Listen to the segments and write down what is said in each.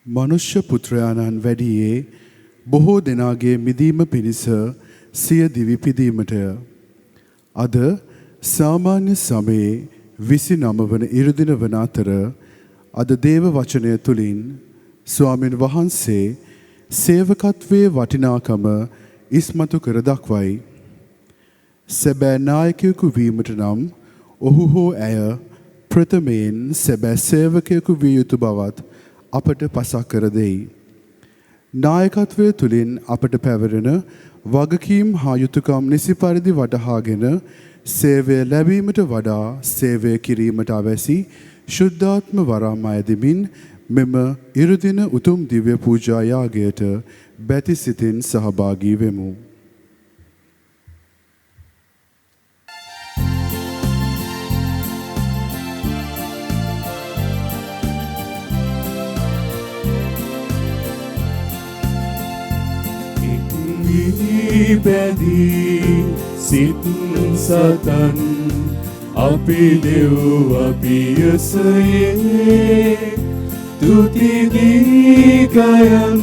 මනුෂ්‍ය පුත්‍රයාණන් වැඩියේ බොහෝ දෙනාගේ මිදීම පිණිස සිය දිවි පිදීමටය. අද සාමාන්‍ය සමයේ 29 වන ඉරුදින වන අතර අද දේව වචනය තුලින් ස්වාමීන් වහන්සේ සේවකත්වයේ වටිනාකම ඉස්මතු කර දක්වයි. සැබෑ නායකයෙකු වීමට නම් ඔහු හෝ ඇය ප්‍රථමයෙන් සැබෑ සේවකයෙකු විය යුතු බවත් අපට පසක් කර දෙයි. නායකත්වය තුළින් අපට පැවරෙන වගකීම් හා යුතුකම් නිසි පරිදි වටහාගෙන සේවය ලැබීමට වඩා සේවය කිරීමට අවැසි ශුද්ධාත්ම වරම් අයදිමින් මෙම ඉරුදින උතුම් දිව්‍ය පූජා යාගයට බැති සිතින් සහභාගී වෙමු. බැදී සිත් සතන් අපි දෙව් අපි යසයේ තුති ගීකයන්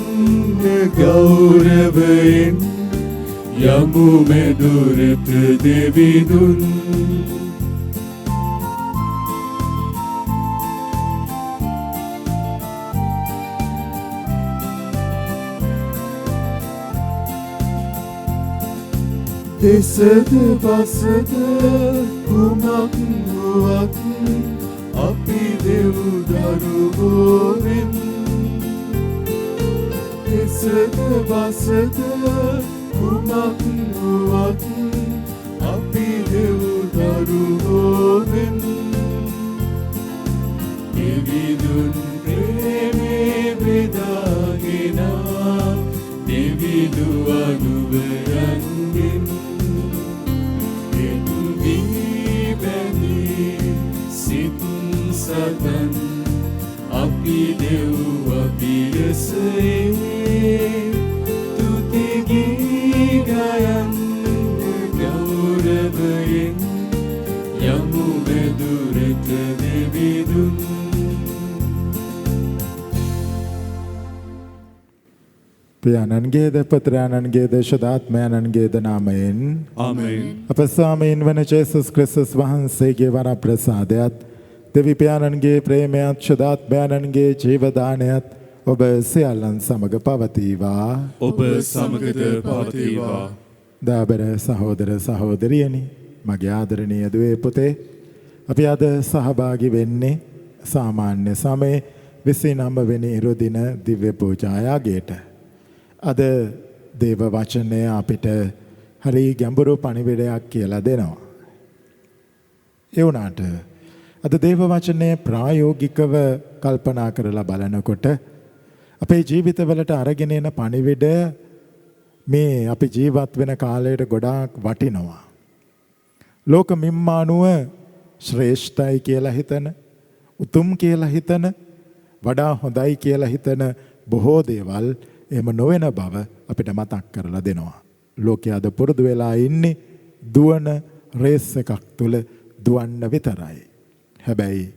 ගෞරවයෙන් යමු මෙදුරට දෙවිදුන් දෙසද පසද කුමක් වුවත් අපි දෙව් දරුවෝවෙන් දෙසද පසද කුමක් වුවත් අපි දෙව් දරුවෝවෙන් දෙවිදුන් ප්‍රේමේ බෙදාගෙන දෙවිදු අනුවයන්ගෙන් සතන් අපි දෙව් අපි යසයේ තුති ගීකයන් ගෞරවයෙන් යමු මෙදුරට දෙවිදුන්. පියාණන්ගේද පුත්‍රයාණන්ගේද ශුද්ධාත්මයාණන්ගේද නාමයෙන් ආමේන්. අප සාමයෙන් වන ජේසුස් ක්‍රිස්තුස් වහන්සේගේ වරප්‍රසාදයත් දෙවි පියාණන්ගේ ප්‍රේමයත් ශුද්ධාත්මයාණන්ගේ ජීවදානයත් ඔබ සියල්ලන් සමග පවතිවා. ඔබ සමගද පවතිවා. දාබර සහෝදර සහෝදරියනි, මගේ ආදරණීය දුවේ පුතේ, අපි අද සහභාගී වෙන්නේ සාමාන්‍ය සමයේ 29 වෙනි ඉරුදින දිව්‍ය පූජා යාගයට. අද දේව වචනය අපිට හරි ගැඹුරු පණිවිඩයක් කියලා දෙනවා. ඒ වුණාට අද දේව වචනේ ප්‍රායෝගිකව කල්පනා කරලා බලනකොට අපේ ජීවිතවලට අරගෙන එන පණිවිඩය මේ අපි ජීවත් වෙන කාලයට ගොඩාක් වටිනවා. ලෝක මිම්මානුව ශ්‍රේෂ්ඨයි කියලා හිතන, උතුම් කියලා හිතන, වඩා හොඳයි කියලා හිතන බොහෝ දේවල් එහෙම නොවන බව අපිට මතක් කරලා දෙනවා. ලෝකයේ අද පුරුදු වෙලා ඉන්නේ දුවන රේස් එකක් තුල දුවන්න විතරයි. හැබැයි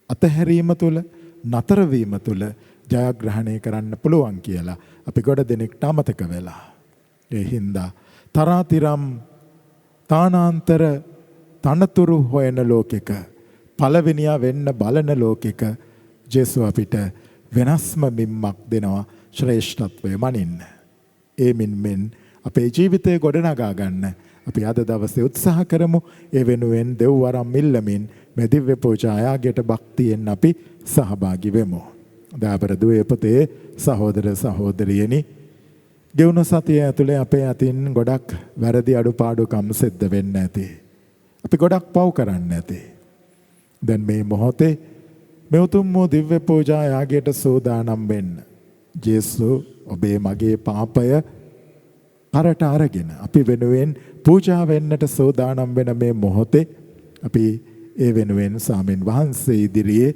අතහැරීම තුළ, නතර වීම තුළ ජයග්‍රහණය කරන්න පුළුවන් කියලා අපි ගොඩ දෙනෙක්ට අමතක වෙලා. ඒ හින්දා තරාතිරම් තානාන්තර තනතුරු හොයන ලෝකෙක, පළවෙනියා වෙන්න බලන ලෝකෙක ජේසුස් අපිට වෙනස්ම මිම්මක් දෙනවා ශ්‍රේෂ්ඨත්වය මනින්න. ඒ මින්මෙන් අපේ ජීවිතය ගොඩනගා ගන්න අපි අද දවසේ උත්සාහ කරමු. ඒ වෙනුවෙන් දෙව් වරම් ඉල්ලමින් මේ දිව්‍ය පූජා යාගයට භක්තියෙන් අපි සහභාගී වෙමු. දාබර දුවේ පුතේ, සහෝදර සහෝදරියනි, ගෙවුණු සතිය ඇතුලේ අපේ අතින් ගොඩක් වැරදි අඩුපාඩුකම් සිද්ධ වෙන්න ඇති. අපි ගොඩක් පව් කරන්න ඇති. දැන් මේ මොහොතේ මේ උතුම් වූ දිව්‍ය පූජා යාගයට සූදානම් වෙන්න. ජේසුස් ඔබේ මගේ පාපය කරට අරගෙන අපි වෙනුවෙන් පූජා වෙන්නට සූදානම් වෙන මේ මොහොතේ අපි ඒ වෙනුවෙන් ස්වාමීන් වහන්සේ ඉදිරියේ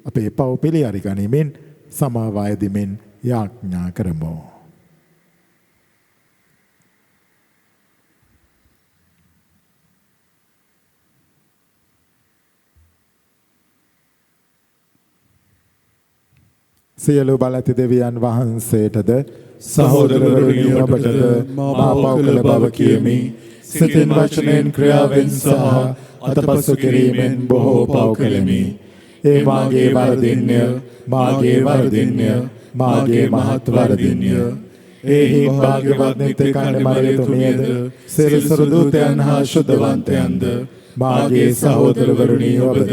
අපේ පව් පිළිඅරි ගනිමින් සමාව අයදිමින් යාඥා කරමු. සියලු බලති දෙවියන් වහන්සේටද සහෝදරවරුනි ඔබටද මා පව් කළ බව කියමි. සිතින් වචනයෙන් ක්‍රියාවෙන් සහ අතපසු කිරීමෙන් බොහෝ පව් කළෙමි. ඒ මාගේ වරදින්ය, මාගේ වරදින්ය, මාගේ මහත් වරදින්ය. ඒහි භාග්‍යවත් නිත්‍ය කන්‍යමරියතුමියද සියලු සුරදූතයන් හා ශුද්ධවන්තයන්ද මාගේ සහෝදරවරුනි ඔබද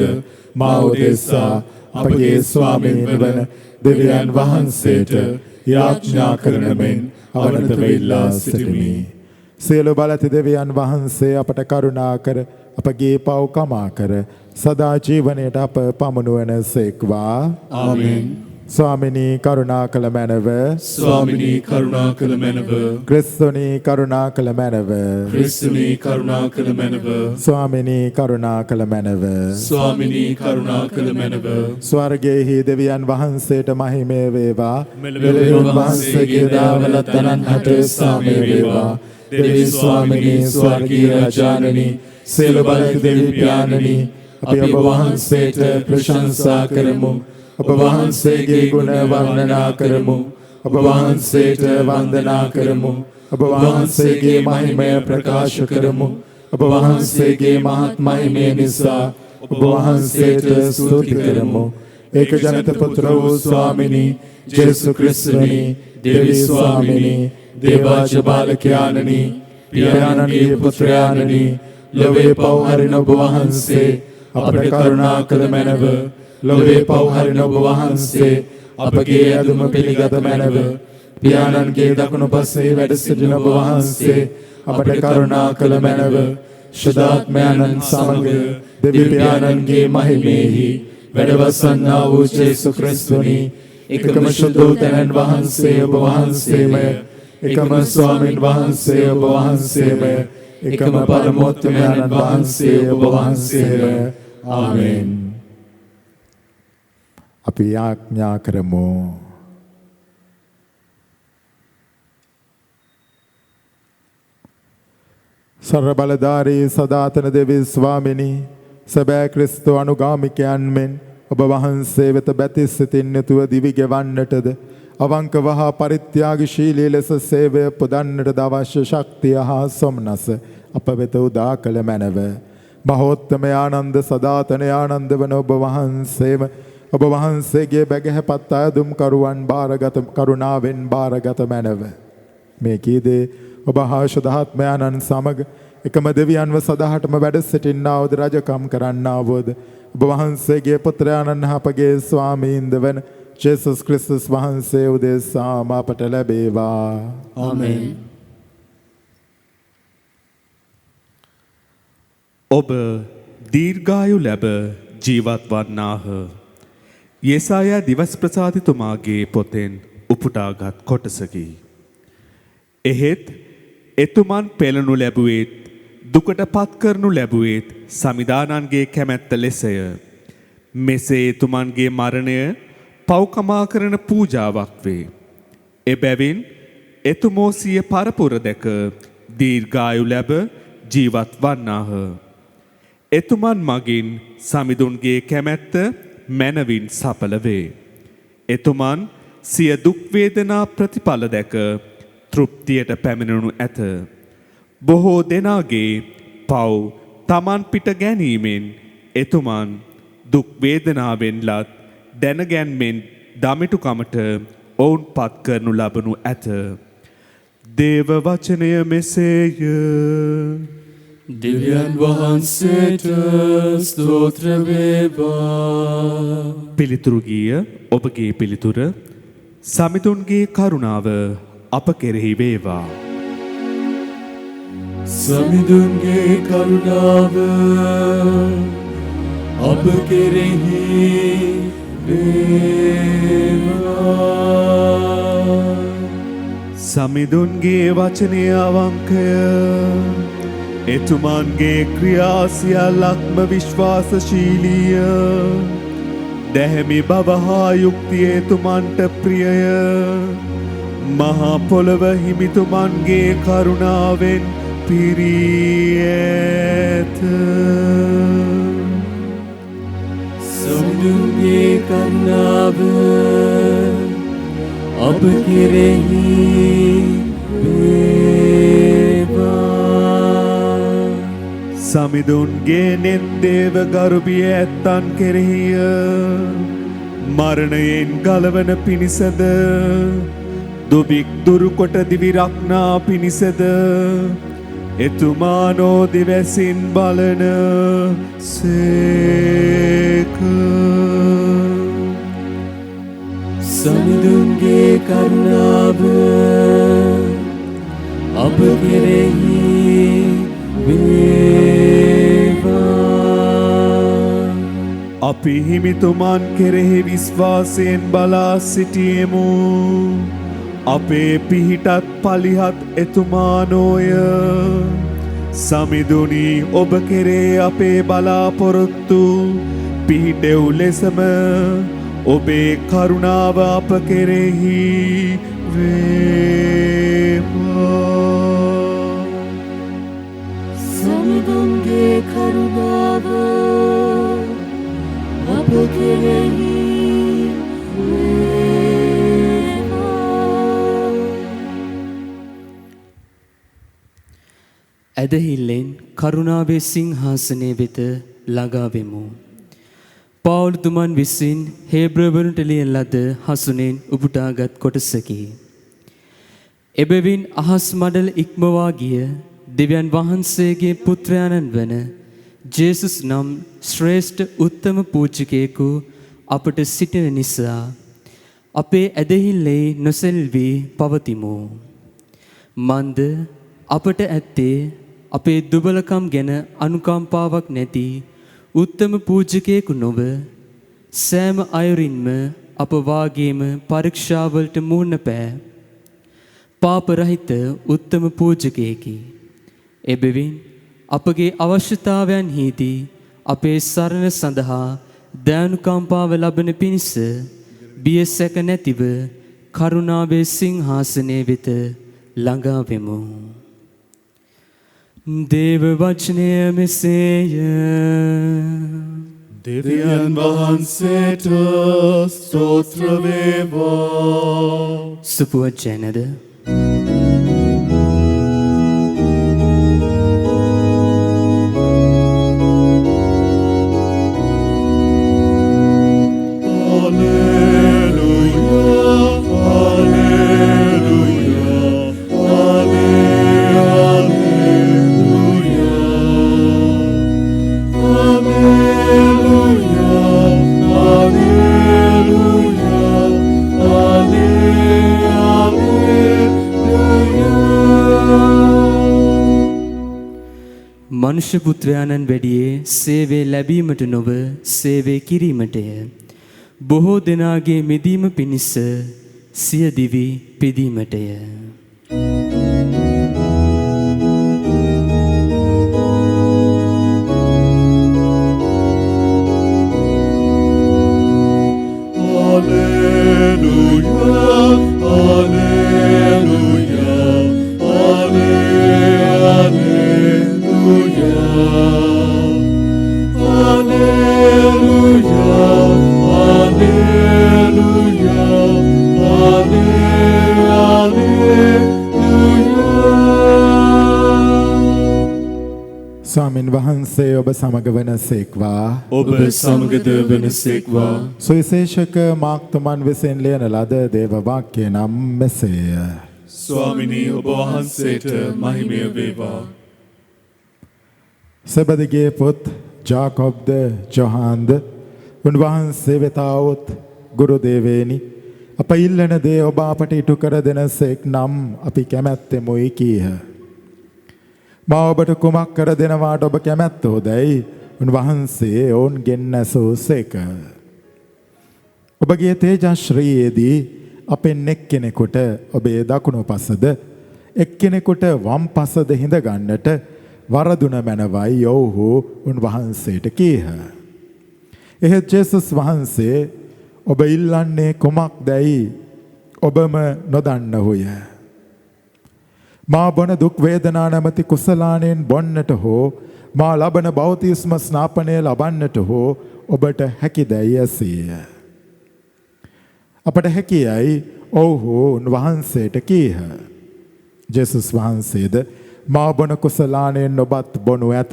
මා උදෙසා අපගේ ස්වාමීන් වන දෙවියන් වහන්සේට යාඥා කරන මෙන් අවනත වෙilla සිටිමි. සියලු බලති දෙවියන් වහන්සේ අපට කරුණා කර අපගේ පව් කමා කර සදා ජීවනයට අප පමුණුවන සේක්වා. ආමෙන්. ස්වාමිනී කරුණා කළ මැනව, ස්වාමිනී කරුණා කළ මැනව, ක්‍රිස්තුනී කරුණා කළ මැනව, ක්‍රිස්තුනී කරුණා කළ මැනව, ස්වාමිනී කරුණා කළ මැනව, ස්වාමිනී කරුණා කළ මැනව. ස්වර්ගයේහි දෙවියන් වහන්සේට මහිමය වේවා. මෙලොව වහන්සේගේ දාවලත් අනන්තට සාමය වේවා. දෙවි ස්වාමිනී ස්වර්ගීය රජානනි, සියලු බලති දෙවි පියාණනි, අපි ඔබ වහන්සේට ප්‍රශංසා කරමු. ඔබ වහන්සේගේ ගුණ වර්ණනා කරමු. ඔබ වහන්සේට වන්දනා කරමු. ඔබ වහන්සේගේ මහිමය ප්‍රකාශ කරමු. ඔබ වහන්සේගේ මහත් මහිමය නිසා ඔබ වහන්සේට ස්තුති කරමු. ඒක ජනිත පුත්‍ර වූ ස්වාමිනී ජේසු ක්‍රිස්තුනි, දෙවි ස්වාමිනී, දේවාජ බාලකයාණනි, පියාණන්ගේ පුත්‍රයාණනි, ලොවේ පව් හරින ඔබ වහන්සේ අපට කරුණා කළ මැනව. ලොවේ පව් හරින ඔබ වහන්සේ අපගේ ඇදුම පිළිගත මැනව. පියාණන්ගේ දකුණු පසේ වැඩ සිටින ඔබ වහන්සේ අපට කරුණා කළ මැනව. ශුද්ධාත්මයන්න් සමග දෙවි පියාණන්ගේ මහිමේහි වැඩවසන්නා වූ ජේසු ක්‍රිස්තුනි, එකම ශුද්ධෝතනන් වහන්සේ ඔබ වහන්සේමය. එකම ස්වාමීන් වහන්සේ ඔබ වහන්සේමය. එකම පරමෝත්තමයන් වහන්සේ ඔබ වහන්සේමය. ආමෙන්. අපි යාඥා කරමු. සර්ව බලධාරී සදාතන දෙවි ස්වාමිනී, සැබෑ ක්‍රිස්තු අනුගාමිකයන් මෙන් ඔබ වහන්සේ වෙත බැතිස් සිතින් යුතුව දිවි ගෙවන්නටද අවංකව හා පරිත්‍යාගශීලී ලෙස සේවය පුදන්නටද අවශ්‍ය ශක්තිය හා සොම්නස අප වෙත උදා කළ මැනව. මහෝත්තම ආනන්ද සදාතන ආනන්ද වන ඔබ වහන්සේම ඔබ වහන්සේගේ බැගහැපත් අයදුම් කරුවන් බාරගත කරුණාවෙන් බාරගත මැනව. මේ කීදේ ඔබ හා ශුද්ධාත්මයන්න් සමග එකම දෙවියන්ව සදාහටම වැඩ සිටින්නාවද රජකම් කරන්නාවද ඔබ වහන්සේගේ පුත්‍රයාණන් අපගේ ස්වාමීන්ද වන ජේසුස් ක්‍රිස්තුස් වහන්සේ උදෙසා අපට ලැබේවා. ආමෙන්. ඔබ දීර්ඝායු ලැබ ජීවත් වන්නාහ. යෙසායා දිවස් ප්‍රසාදිතුමාගේ පොතෙන් උපුටාගත් කොටසකි. එහෙත් එතුමන් පෙළනු ලැබුවේත් දුකට පත් කරනු ලැබුවේත් සමිදානන්ගේ කැමැත්ත ලෙසය. මෙසේ එතුමන්ගේ මරණය පව්කමා කරන පූජාවක් වේ. එබැවින් එතුමෝ සිය පරපුර දැක දීර්ඝායු ලැබ ජීවත් වන්නාහ. එතුමන් මගින් සමිඳුන්ගේ කැමැත්ත මැනවින් සඵල වේ. එතුමන් සිය දුක් වේදනා ප්‍රතිඵල දැක තෘප්තියට පැමිණෙනු ඇත. බොහෝ දෙනාගේ පව් තමන් පිට ගැනීමෙන් එතුමන් දුක් වේදනාවෙන්ලත් දැනගැන්මෙන් දමිටුකමට ඔවුන් පත් කරනු ලබනු ඇත. දේව වචනය මෙසේය. දෙවියන් වහන්සේට ස්තෝත්‍ර වේවා. පිළිතුරු ගීය ඔබගේ පිළිතුර සමිඳුන්ගේ කරුණාව අප කෙරෙහි වේවා. සමිඳුන්ගේ කරුණාව අප කෙරෙහි වේවා. සමිඳුන්ගේ වචනය අවංකය, එතුමන්ගේ ක්‍රියා සියල්ලක්ම විශ්වාසශීලීය. දැහැමි බව හා යුක්තිය එතුමන්ට ප්‍රියය. මහා පොළව හිමිතුමන්ගේ කරුණාවෙන් පිරී ඇත. සමිඳුන්ගේ කරුණාව අප කෙරෙහි වේවා. සමිඳුන්ගේ නෙත් දේව ගරුබිය ඇත්තන් කෙරෙහිය මරණයෙන් ගලවන පිණිසද දුබික් දුරුකොට දිවිරක්නා පිණිසද එතුමානෝ දිවැසින් බලන සේක. සමිඳුන්ගේ කරුණාව අප කෙරෙහි වේවා. අපි හිමිතුමන් කෙරෙහි විශ්වාසයෙන් බලා සිටියෙමු. අපේ පිහිටත් පලිහත් එතුමානෝය. සමිඳුනි ඔබ කෙරේ අපේ බලාපොරොත්තු පිහිටෙව් ලෙසම ඔබේ කරුණාව අප කෙරෙහි වේවා. සමිඳුන්ගේ කරුණාව අප කෙරෙහි ඇදහිල්ලෙන් කරුණාවේ සිංහාසනය වෙත ළඟා වෙමු. පවුල්තුමන් විසින් හේබ්‍රවරුන්ට ලියන ලද හසුනෙන් උපුටාගත් කොටසකි. එබැවින් අහස් මඩල ඉක්මවා ගිය දෙවියන් වහන්සේගේ පුත්‍රයාණන් වන ජේසුස් නම් ශ්‍රේෂ්ඨ උත්තම පූජකයෙකු අපට සිටින නිසා අපේ ඇදහිල්ලේ නොසෙල්වී පවතිමු. මන්ද අපට ඇත්තේ අපේ දුබලකම් ගැන අනුකම්පාවක් නැති උත්තම පූජකයෙකු නොව සෑම අයුරින්ම අප වාගේම පරීක්ෂාවලට මුහුණ පෑ පාපරහිත උත්තම පූජකයෙකි. එබැවින් අපගේ අවශ්‍යතාවයන්හිදී අපේ සරණ සඳහා දයානුකම්පාව ලබන පිණිස බිය සැක නැතිව කරුණාවේ සිංහාසනය වෙත ළඟා වෙමු. දේව වචනය මෙසේය. දෙවියන් වහන්සේට ස්තෝත්‍ර වේවා. සුපුවත් ජනද මනුෂ්‍ය පුත්‍රයාණන් වැඩියේ සේවය ලැබීමට නොව සේවය කිරීමටය. බොහෝ දෙනාගේ මිදීම පිණිස සිය දිවි පිදීමටය. ස්වාමින් වහන්සේ ඔබ සමග වනසේක්වා. ඔබ සමගද වනසේක්වා. සුවිශේෂක මාක්තුමන් විසින් ලියන ලද දේව වාක්‍ය නම් මෙසේය. ස්වාමිනී ඔබ වහන්සේට මහිමය වේවා. සෙබදගේ පුත් ජාකොබ්ද ජොහන්ද උන්වහන්සේ වෙතාවොත් ගුරු දේවේනි අප ඉල්ලන දේ ඔබ අපට ඉටු කර දෙනසේක් නම් අපි කැමැත්තෙමුයි කීහ. මා ඔබට කුමක් කර දෙනවාට ඔබ කැමැත්තෝදැයි උන්වහන්සේ ඔවුන්ගෙන් ඇසූසේක. ඔබගේ තේජශ්‍රීයේදී අපෙන් එක්කෙනෙකුට ඔබේ දකුණු පසද එක්කෙනෙකුට වම් පසද හිඳ ගන්නට වරදුන මැනවයි ඔවුහු උන්වහන්සේට කීහ. එහෙත් ජේසුස් වහන්සේ ඔබ ඉල්ලන්නේ කුමක්දැයි ඔබම නොදන්නහුය. මා බොන දුක් වේදනා නැමැති කුසලාණයෙන් බොන්නට හෝ මා ලබන බෞතිස්ම ස්නාපනය ලබන්නට හෝ ඔබට හැකිදැයි ඇසීය. අපට හැකියයි ඔව්හු උන්වහන්සේට කීහ. ජේසුස් වහන්සේද මා බොන කුසලාණයෙන් ඔබත් බොනු ඇත.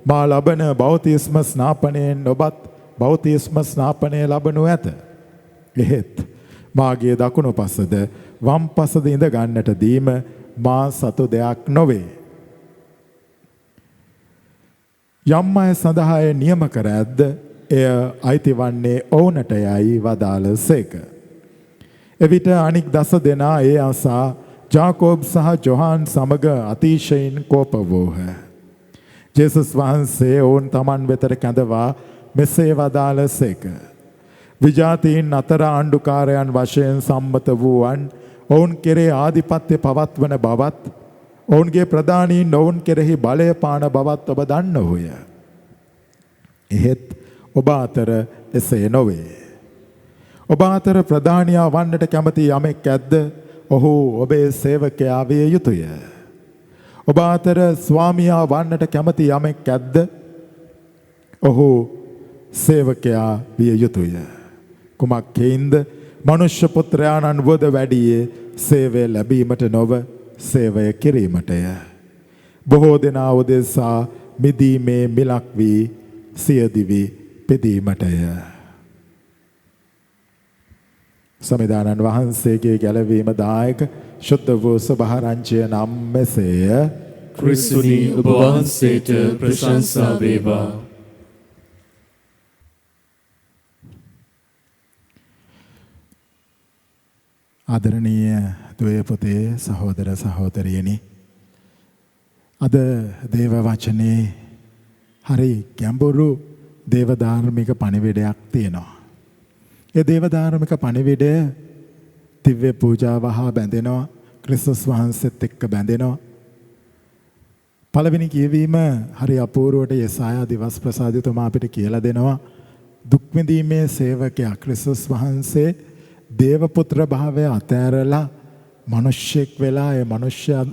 මා ලබන බෞතිස්ම ස්නාපනයෙන් ඔබත් බෞතිස්ම ස්නාපනය ලබනු ඇත. එහෙත් මාගේ දකුණු පසද වම් පසද ඉඳ ගන්නට දීම මා සතු දෙයක් නොවේ. යම් අය සඳහා එය නියම කර ඇද්ද එය අයිති වන්නේ ඔවුනට යයි වදාළසේක. එවිට අනික් දස දෙනා ඒ අසා ජාකෝබ් සහ ජොහාන් සමග අතිශයින් කෝප වූහ. ජේසුස් වහන්සේ ඔවුන් තමන් වෙතට කැඳවා මෙසේ වදාළසේක. විජාතීන් අතර ආණ්ඩුකාරයන් වශයෙන් සම්මත වූවන් ඔවුන් කෙරේ ආධිපත්‍ය පවත්වන බවත් ඔවුන්ගේ ප්‍රධානීන් ඔවුන් කෙරෙහි බලය පාන බවත් ඔබ දන්නෝය. එහෙත් ඔබ අතර එසේ නොවේ. ඔබ අතර ප්‍රධානියා වන්නට කැමති යමෙක් ඇද්ද ඔහු ඔබේ සේවකයා විය යුතුය. ඔබ අතර ස්වාමියා වන්නට කැමති යමෙක් ඇද්ද ඔහු සේවකයා විය යුතුය. කුමක් හේින්ද මනුෂ්‍ය පුත්‍රයාණන් වද වැඩියේ සේවය ලැබීමට නොව සේවය කිරීමටය. බොහෝ දෙනා උදෙසා මිදීමේ මිලක් වී සියදිවි පෙදීමටය. සමිදානන් වහන්සේගේ ගැලවීම දායක ශුද්ධ වූ සභාරංචිය නම් මෙසේය. ක්‍රිස්තුනි ඔබ වහන්සේට ප්‍රශංසා වේවා. ආදරණීය දුවේ පුතේ සහෝදර සහෝදරියනි, අද දේව වචනේ හරි ගැඹුරු දේව ධාර්මික පණිවිඩයක් තියෙනවා. ඒ දේව ධාර්මික පණිවිඩය දිව්‍ය පූජාව හා බැඳෙනවා, ක්‍රිස්තුස් වහන්සේත් එක්ක බැඳෙනවා. පළවෙනි කියවීම හරි අපූර්වට යෙසායා දිවස් ප්‍රසාදිතුමා අපිට කියලා දෙනවා. දුක් විඳීමේ සේවකයා ක්‍රිස්තුස් වහන්සේ දේව පුත්‍ර භාවය අතෑරලා මිනිස්සෙක් වෙලා ඒ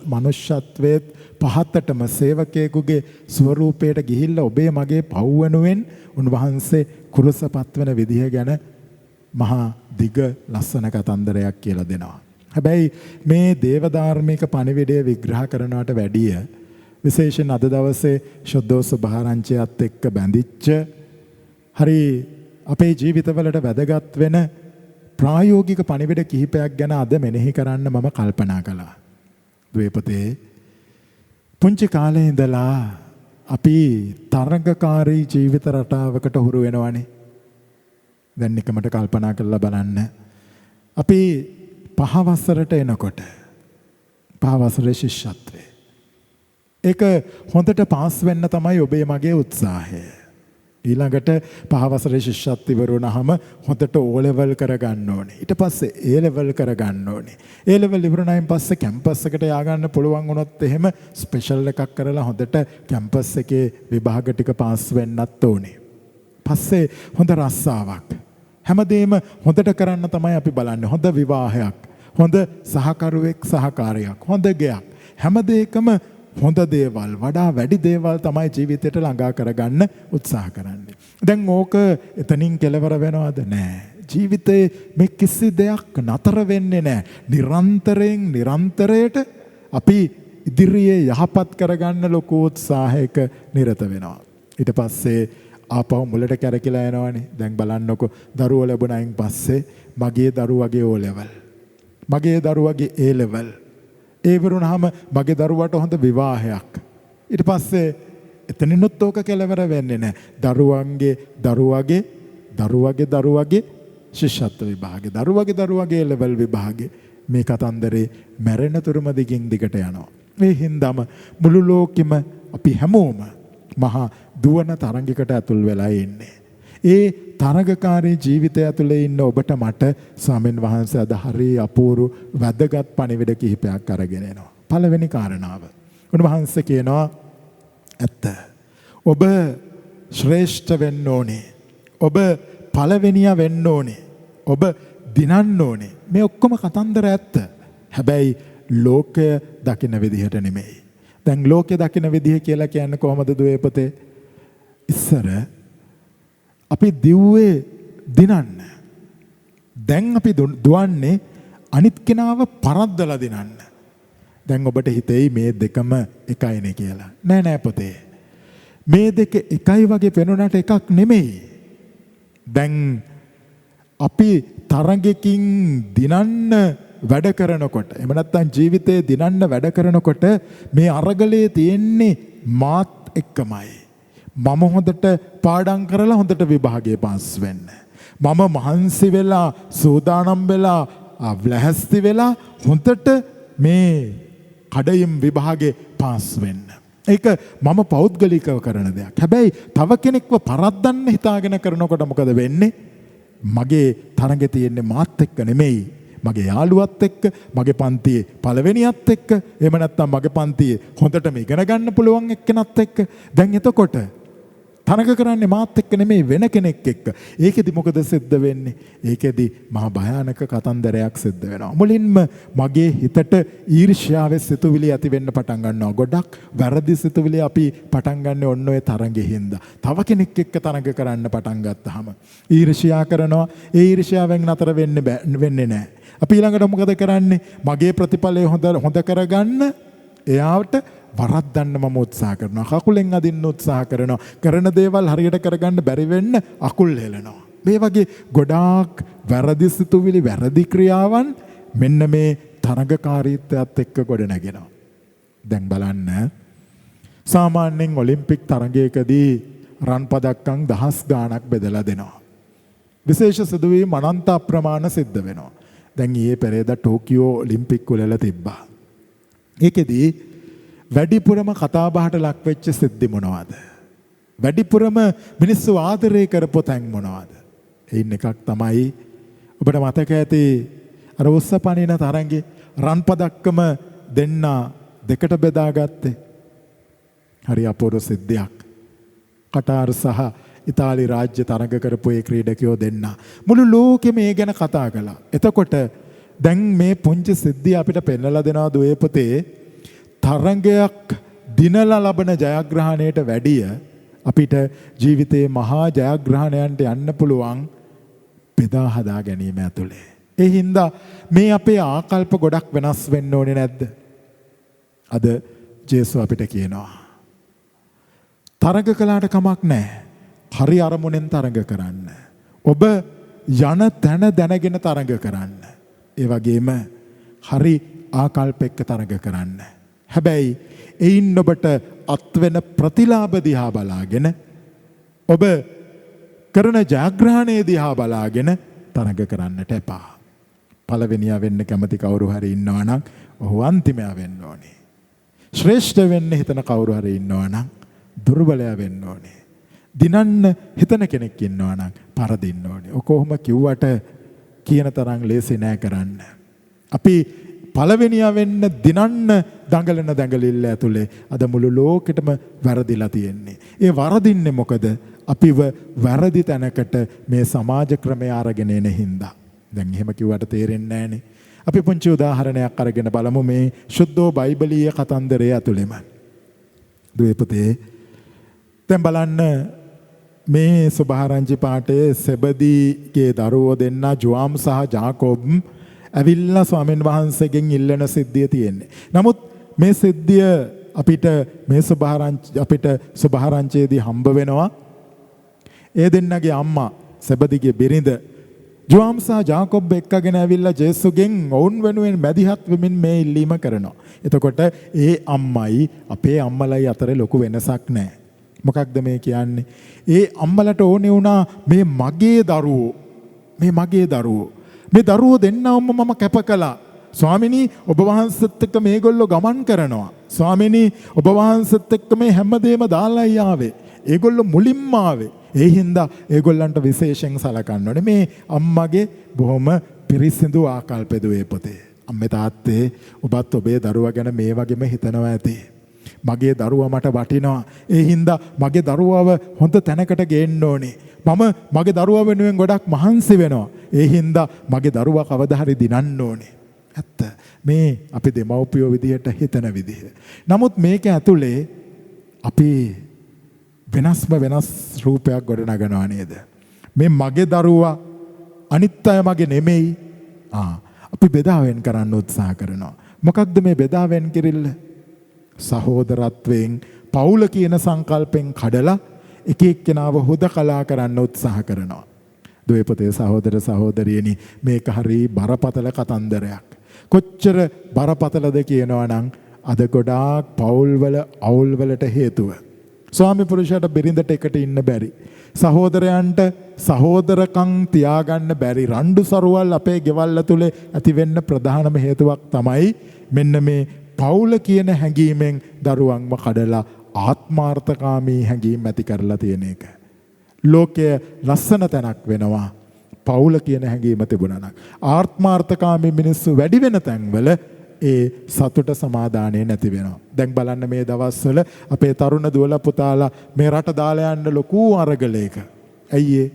මනුෂ්‍යත්වයේ පහතටම සේවකයෙකුගේ ස්වරූපයට ගිහිල්ලා ඔබේ මගේ පව් වෙනුවෙන් උන්වහන්සේ කුරුසපත් වෙන විදිහ ගැන මහා දිග ලස්සන කතන්දරයක් කියලා දෙනවා. හැබැයි මේ දේව ධාර්මික පණිවිඩය විග්‍රහ කරනවට වැඩිය විශේෂයෙන් අද දවසේ ශුද්ධෝස බහාරංචියත් එක්ක බැඳිච්ච හරි අපේ ජීවිතවලට වැදගත් වෙන ප්‍රායෝගික පණිවිඩ කිහිපයක් ගැන අද මෙනෙහි කරන්න මම කල්පනා කළා. ද්වේපතේ පුංචි කාලේ ඉඳලා අපි තරඟකාරී ජීවිත රටාවකට හුරු වෙනවනේ. දැන් නිකමට කල්පනා කරලා බලන්න. අපි 5 වසරට එනකොට 5 වසරේ ශිෂ්‍යත්වය. ඒක හොඳට පාස් වෙන්න තමයි ඔබේ මගේ උත්සාහය. ඊළඟට 5 වසරේ ශිෂ්‍යත්ව ඉවර වුණාම හොඳට O level කරගන්න ඕනේ. ඊට පස්සේ A level කරගන්න ඕනේ. A level ඉවර වුණායින් පස්සේ කැම්පස් එකට යා ගන්න පුළුවන් වුණොත් එහෙම ස්පෙෂල් එකක් කරලා හොඳට කැම්පස් එකේ විභාග ටික පාස් වෙන්නත් ඕනේ. පස්සේ හොඳ රස්සාවක්. හැමදේම හොඳට කරන්න තමයි අපි බලන්නේ. හොඳ විවාහයක්, හොඳ සහකරුවෙක් සහකාරියක්, හොඳ ගෙයක්. හැමදේකම හොඳ දේවල්, වඩා වැඩි දේවල් තමයි ජීවිතයට ළඟා කරගන්න උත්සාහ කරන්නේ. දැන් ඕක එතනින් කෙලවර වෙනවද? නෑ. ජීවිතේ මේ කිසි දෙයක් නතර වෙන්නේ නෑ. නිරන්තරයට අපි ඉදිරියේ යහපත් කරගන්න ලොකු උත්සාහයක නිරත වෙනවා. ඊට පස්සේ ආපහු මුලට කැරකිලා යනවනේ. දැන් බලන්නකො දරුවෝ ලැබුණයින් පස්සේ මගේ දරුවගේ O level, මගේ දරුවගේ A level. ඒ වරුණාම මගේ දරුවට හොඳ විවාහයක්. ඊට පස්සේ එතනිනුත් ඕක කෙලවර වෙන්නේ නැහැ. දරුවගේ ශිෂ්‍යත්ව විභාගේ, දරුවගේ ලෙවල් විභාගේ. මේ කතන්දරේ මැරෙන තුරුම දිගින් දිගට යනවා. මේ හින්දාම මුළු ලෝකෙම අපි හැමෝම මහා දුවන තරංගයකට ඇතුල් වෙලා ඉන්නේ. ඒ තරගකාරී ජීවිතය ඇතුලේ ඉන්න ඔබට මට ස්වාමීන් වහන්සේ අද හරි අපූර්ව වැදගත් පණිවිඩ කිහිපයක් අරගෙන එනවා. පළවෙනි කාරණාව. උන්වහන්සේ කියනවා ඇත්ත. ඔබ ශ්‍රේෂ්ඨ වෙන්න ඕනේ. ඔබ පළවෙනියා වෙන්න ඕනේ. ඔබ දිනන්න ඕනේ. මේ ඔක්කොම කතන්දර ඇත්ත. හැබැයි ලෝකය දකින විදිහට නෙමෙයි. දැන් ලෝකය දකින විදිහ කියලා කියන්නේ කොහොමද දුවේපතේ? ඉස්සර අපි දිව්වේ දිනන්න. දැන් අපි දුවන්නේ අනිත් කෙනාව පරද්දලා දිනන්න. දැන් ඔබට හිතෙයි මේ දෙකම එකයිනේ කියලා. නෑ පුතේ. මේ දෙක එකයි වගේ පෙනුනට එකක් නෙමෙයි. දැන් අපි තරඟකින් දිනන්න වැඩ කරනකොට එහෙම නැත්නම් ජීවිතේ දිනන්න වැඩ කරනකොට මේ අරගලයේ තියෙන්නේ මාත් එක්කමයි. මම හොඳට පාඩම් කරලා හොඳට විභාගේ පාස් වෙන්න. මම මහන්සි වෙලා සූදානම් වෙලා ලැහැස්ති වෙලා හොඳට මේ කඩයිම් විභාගේ පාස් වෙන්න. ඒක මම පෞද්ගලිකව කරන දෙයක්. හැබැයි තව කෙනෙක්ව පරද්දන්න හිතාගෙන කරනකොට මොකද වෙන්නේ? මගේ තරඟේ තියෙන්නේ මාත් එක්ක නෙමෙයි. මගේ යාළුවත් එක්ක, මගේ පන්තියේ පළවෙනියත් එක්ක, එහෙම නැත්නම් මගේ පන්තියේ හොඳටම ඉගෙන ගන්න පුළුවන් එක්කෙනත් එක්ක. දැන් එතකොට තරඟ කරන්නේ මාත් එක්ක නෙමෙයි වෙන කෙනෙක් එක්ක. ඒකෙදි මොකද සිද්ධ වෙන්නේ? ඒකෙදි මහා භයානක කතන්දරයක් සිද්ධ වෙනවා. මුලින්ම මගේ හිතට ඊර්ෂ්‍යාවේ සිතුවිලි ඇති වෙන්න පටන් ගන්නවා. ගොඩක් වැරදි සිතුවිලි අපි පටන් ගන්න ඔන්න ඔය තරඟෙ හින්දා. තව කෙනෙක් එක්ක තරඟ කරන්න පටන් ගත්තාම ඊර්ෂ්‍යා කරනවා. ඒ ඊර්ෂ්‍යාවෙන් නතර වෙන්නේ නැහැ. අපි ඊළඟට මොකද කරන්නේ? මගේ ප්‍රතිඵලය හොඳ කරගන්න එයාට වරද්දන්න මම උත්සාහ කරනවා. කකුලෙන් අදින්න උත්සාහ කරනවා. කරන දේවල් හරියට කරගන්න බැරි වෙන්න අකුල් හෙලනවා. මේ වගේ ගොඩාක් වැරදි සිතුවිලි, වැරදි ක්‍රියාවන් මෙන්න මේ තරඟකාරීත්වයත් එක්ක ගොඩ නැගෙනවා. දැන් බලන්න සාමාන්‍යයෙන් ඔලිම්පික් තරඟයකදී රන් පදක්කම් දහස් ගාණක් බෙදලා දෙනවා. විශේෂ සිදුවීම් අනන්ත අප්‍රමාණ සිද්ධ වෙනවා. දැන් ඊයේ පෙරේදා ටෝකියෝ ඔලිම්පික් වල තිබ්බා. ඒකෙදී වැඩිපුරම කතාබහට ලක් වෙච්ච සිද්ධි මොනවද? වැඩිපුරම මිනිස්සු ආදරය කරපු තැන් මොනවද? එයින් එකක් තමයි ඔබට මතක ඇති අර උස්සපනින තරඟේ රන් පදක්කම දෙන්න දෙකට බෙදාගත්තේ. හරි අපූර්ව සිද්ධියක්. කටාර් සහ ඉතාලි රාජ්‍ය තරඟ කරපු ඒ ක්‍රීඩකයෝ දෙන්න මුළු ලෝකෙම ඒ ගැන කතා කළා. එතකොට දැන් මේ පුංචි සිද්ධිය අපිට පෙන්වලා දෙනවා දුවේ පුතේ, තරඟයක් දිනලා ලබන ජයග්‍රහණයට වැඩිය අපිට ජීවිතේ මහා ජයග්‍රහණයන්ට යන්න පුළුවන් බෙදා හදා ගැනීම ඇතුලේ. ඒ හින්දා මේ අපේ ආකල්ප ගොඩක් වෙනස් වෙන්න ඕනේ නැද්ද? අද ජේසු අපිට කියනවා තරඟ කළාට කමක් නැහැ. හරි අරමුණෙන් තරඟ කරන්න. ඔබ යන තැන දැනගෙන තරඟ කරන්න. ඒ වගේම හරි ආකල්ප එක්ක තරඟ කරන්න. හැබැයි එයින් ඔබට අත්වෙන ප්‍රතිලාභ දිහා බලාගෙන ඔබ කරන ජයග්‍රහණය දිහා බලාගෙන තරඟ කරන්නට එපා. පළවෙනියා වෙන්න කැමති කවුරු හරි ඉන්නවා නම් ඔහු අන්තිමයා වෙන්න ඕනේ. ශ්‍රේෂ්ඨ වෙන්න හිතන කවුරු හරි ඉන්නවා නම් දුර්වලයා වෙන්න ඕනේ. දිනන්න හිතන කෙනෙක් ඉන්නවා නම් පරදින්න ඕනේ. ඔක කොහොම කිව්වට කියන තරම් ලේසි නෑ කරන්න. අපි පළවෙනියා වෙන්න දිනන්න දඟලන දඟලිල්ල ඇතුලේ අද මුළු ලෝකෙටම වැරදිලා තියෙන්නේ. ඒ වරදින්නේ මොකද? අපිව වැරදි තැනකට මේ සමාජ ක්‍රමය අරගෙන එන හින්දා. දැන් එහෙම කිව්වට තේරෙන්නේ නෑනේ. අපි පුංචි උදාහරණයක් අරගෙන බලමු මේ සුද්ධෝ බයිබලීය කතන්දරය ඇතුළෙම. දුවේ පුතේ දැන් බලන්න මේ සුභාරංචි පාඨයේ සෙබදීගේ දරුවෝ දෙන්න ජොාම් සහ ජාකෝබ් ඇවිල්ලා ස්වාමීන් වහන්සේගෙන් ඉල්ලන සිද්ධිය තියෙන්නේ. නමුත් මේ සිද්ධිය අපිට සුභාරංචියේදී හම්බ වෙනවා. ඒ දෙන්නගේ අම්මා සෙබදීගේ බිරිඳ ජොාම් සහ ජාකෝබ් එක්කගෙන ඇවිල්ලා ජේසුගෙන් ඔවුන් වෙනුවෙන් මැදිහත් වෙමින් මේ ඉල්ලීම කරනවා. එතකොට ඒ අම්මයි අපේ අම්මලයි අතර ලොකු වෙනසක් නැහැ. මොකක්ද මේ කියන්නේ? ඒ අම්මලට ඕනේ වුණා මේ මගේ දරුවෝ දෙන්නවම මම කැප කළා. ස්වාමිනී ඔබ වහන්සේත් එක්ක මේගොල්ලෝ ගමන් කරනවා. ස්වාමිනී ඔබ වහන්සේත් එක්ක මේ හැමදේම දාලා ආවේ. ඒගොල්ලෝ මුලින්ම ආවේ. ඒ හින්දා ඒගොල්ලන්ට විශේෂයෙන් සලකන්න ඕනේ. මේ අම්මගේ බොහොම පිරිසිදු ආකල්පෙදුවේ පුතේ. අම්මේ තාත්තේ ඔබත් ඔබේ දරුවා ගැන මේ වගේම හිතනවා ඇති. මගේ දරුවා මට වටිනවා. ඒ හින්දා මගේ දරුවව හොඳ තැනකට ගේන්න ඕනේ. මම මගේ දරුවා වෙනුවෙන් ගොඩක් මහන්සි වෙනවා. ඒ හින්දා මගේ දරුවා කවදා හරි දිනන්න ඕනේ. ඇත්ත. මේ අපි දෙමව්පියෝ විදියට හිතන විදිහ. නමුත් මේක ඇතුලේ අපි වෙනස් රූපයක් ගොඩනගනවා නේද? මේ මගේ දරුවා අනිත් අය මගේ නෙමෙයි. අපි බෙදාවෙන් කරන්න උත්සාහ කරනවා. මොකක්ද මේ බෙදාවෙන් කිරිල්ල? සහෝදරත්වයෙන් පවුල කියන සංකල්පෙන් කඩලා එක එක්කෙනාව හුදකලා කරන්න උත්සාහ කරනවා. දුවේ පුතේ සහෝදර සහෝදරියනි මේක හරි බරපතල කතන්දරයක්. කොච්චර බරපතලද කියනවා නම් අද ගොඩාක් පවුල්වල අවුල්වලට හේතුව. ස්වාමි පුරුෂයාට බිරිඳට එකට ඉන්න බැරි. සහෝදරයන්ට සහෝදරකම් තියාගන්න බැරි රණ්ඩු සරුවල් අපේ ගෙවල් ඇතුලේ ඇති වෙන්න ප්‍රධානම හේතුවක් තමයි මෙන්න මේ පවුල කියන හැඟීමෙන් දරුවන්ව කඩලා ආත්මාර්ථකාමී හැඟීම් ඇති කරලා තියෙන එක. ලෝකයේ ලස්සන තැනක් වෙනවා පවුල කියන හැඟීම තිබුණා නම්. ආත්මාර්ථකාමී මිනිස්සු වැඩි වෙන තැන්වල ඒ සතුට සමාදානය නැති වෙනවා. දැන් බලන්න මේ දවස්වල අපේ තරුණ දුවලා පුතාලා මේ රට දාලා යන්න ලොකු අරගලයක. ඇයි ඒ?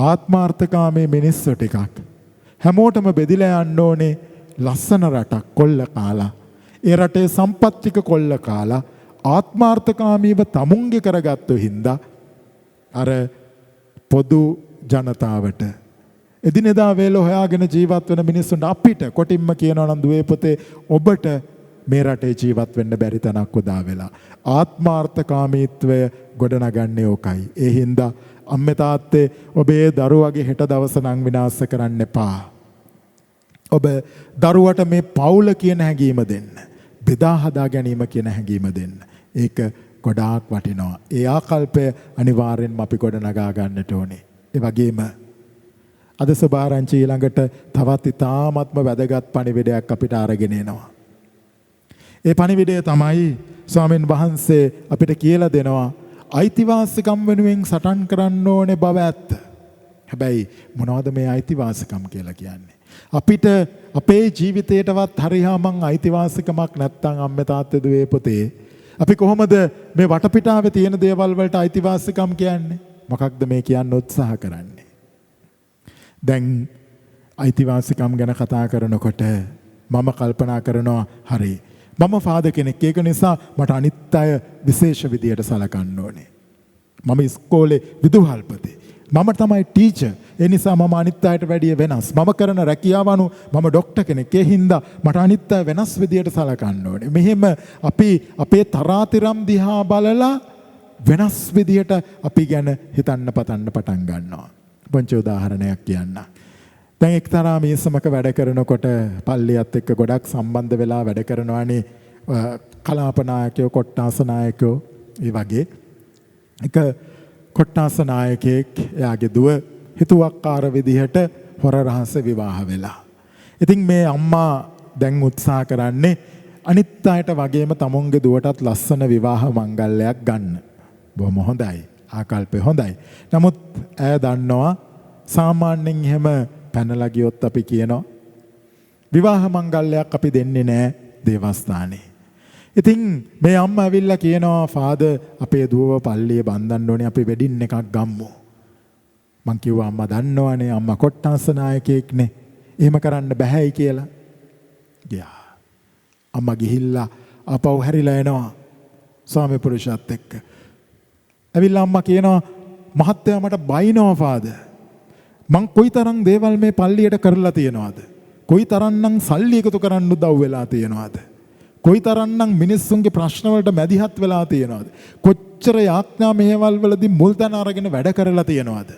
ආත්මාර්ථකාමී මිනිස්සු ටිකක් හැමෝටම බෙදිලා යන්න ඕනේ ලස්සන රටක් කොල්ල කාලා. ඒ රටේ සම්පත් ටික කොල්ල කාලා ආත්මාර්ථකාමීව තමුන්ගේ කරගත්තු හින්දා අර පොදු ජනතාවට එදිනෙදා වේල හොයාගෙන ජීවත් වෙන මිනිස්සුන්ට අපිට කොටින්ම කියනවා නම් දුවේ පුතේ ඔබට මේ රටේ ජීවත් වෙන්න බැරි තැනක් උදා වෙලා. ආත්මාර්ථකාමීත්වය ගොඩනගන්නේ ඕකයි. ඒ හින්දා අම්මේ තාත්තේ ඔබේ දරුවගේ හෙට දවස නම් විනාශ කරන්න එපා. ඔබ දරුවට මේ පවුල කියන හැඟීම දෙන්න. බෙදා හදා ගැනීම කියන හැඟීම දෙන්න. ඒක ගොඩාක් වටිනවා. ඒ ආකල්පය අනිවාර්යෙන්ම අපි ගොඩනගා ගන්නට ඕනේ. ඒ වගේම අද සභාරංචි ඊළඟට තවත් ඉතාමත්ම වැදගත් පණිවිඩයක් අපිට අරගෙන එනවා. ඒ පණිවිඩය තමයි ස්වාමීන් වහන්සේ අපිට කියලා දෙනවා අයිතිවාසිකම් වෙනුවෙන් සටන් කරන්න ඕනේ බව ඇත්ත. හැබැයි මොනවද මේ අයිතිවාසිකම් කියලා කියන්නේ? අපිට අපේ ජීවිතේටවත් හරියාමං අයිතිවාසිකමක් නැත්තම් අම්මේ තාත්තේ දුවේ පුතේ අපි කොහොමද මේ වටපිටාවේ තියෙන දේවල් වලට අයිතිවාසිකම් කියන්නේ? මොකක්ද මේ කියන්න උත්සාහ කරන්නේ? දැන් අයිතිවාසිකම් ගැන කතා කරනකොට මම කල්පනා කරනවා හරි මම ෆාදර් කෙනෙක් ඒක නිසා මට අනිත් අය විශේෂ විදියට සලකන්න ඕනේ. මම ඉස්කෝලේ විදුහල්පති. මම තමයි ටීචර්. ඒ නිසා මම අනිත් අයට වැඩිය වෙනස්. මම කරන රැකියාව අනුව මම ડોක්ටර් කෙනෙක්. ඒ හින්දා මට අනිත් අය වෙනස් විදියට සලකන්න ඕනේ. මෙහෙම අපි අපේ තරාතිරම් දිහා බලලා වෙනස් විදියට අපි ගැන හිතන්න පටන් ගන්නවා. පොන්ච උදාහරණයක් කියන්න. දැන් එක්තරා මිනිස්සමක වැඩ කරනකොට පල්ලියත් එක්ක ගොඩක් සම්බන්ධ වෙලා වැඩ කරනවානේ කලාප නායකයෝ කොට්ටාස නායකයෝ ඒ වගේ එක කොට්ටාස නායකයෙක් එයාගේ දුව හිතුවක්කාර විදිහට හොර රහස විවාහ වෙලා. ඉතින් මේ අම්මා දැන් උත්සාහ කරන්නේ අනිත් අයට වගේම තමුන්ගේ දුවටත් ලස්සන විවාහ මංගල්‍යයක් ගන්න. බොහොම හොඳයි. ආකල්පය හොඳයි. නමුත් ඇය දන්නවා සාමාන්‍යයෙන් එහෙම පැනලා ගියොත් අපි කියනවා විවාහ මංගල්‍යයක් අපි දෙන්නේ නැහැ දේවස්ථානේ. ඉතින් මේ අම්මා ඇවිල්ලා කියනවා ෆාදර් අපේ දුවව පල්ලියේ බන්දන්න ඕනේ අපි වෙඩින් එකක් ගම්මු. මං කිව්වා අම්මා දන්නවනේ අම්මා කොට්ටාස නායකයෙක්නේ. එහෙම කරන්න බෑයි කියලා. ගියා. අම්මා ගිහිල්ලා ආපහු හැරිලා එනවා ස්වාමි පුරුෂයාත් එක්ක. ඇවිල්ලා අම්මා කියනවා මහත්තයා මට බයිනවා ෆාදර්. මං කොයිතරම් දේවල් මේ පල්ලියට කරලා තියනවද? කොයිතරම්නම් සල්ලි එකතු කරන්න උදව් වෙලා තියනවද? කොයිතරම්නම් මිනිස්සුන්ගේ ප්‍රශ්න වලට මැදිහත් වෙලා තියනවද? කොච්චර යාඥා මෙහෙවල් වලදී මුල් තැන අරගෙන වැඩ කරලා තියනවද?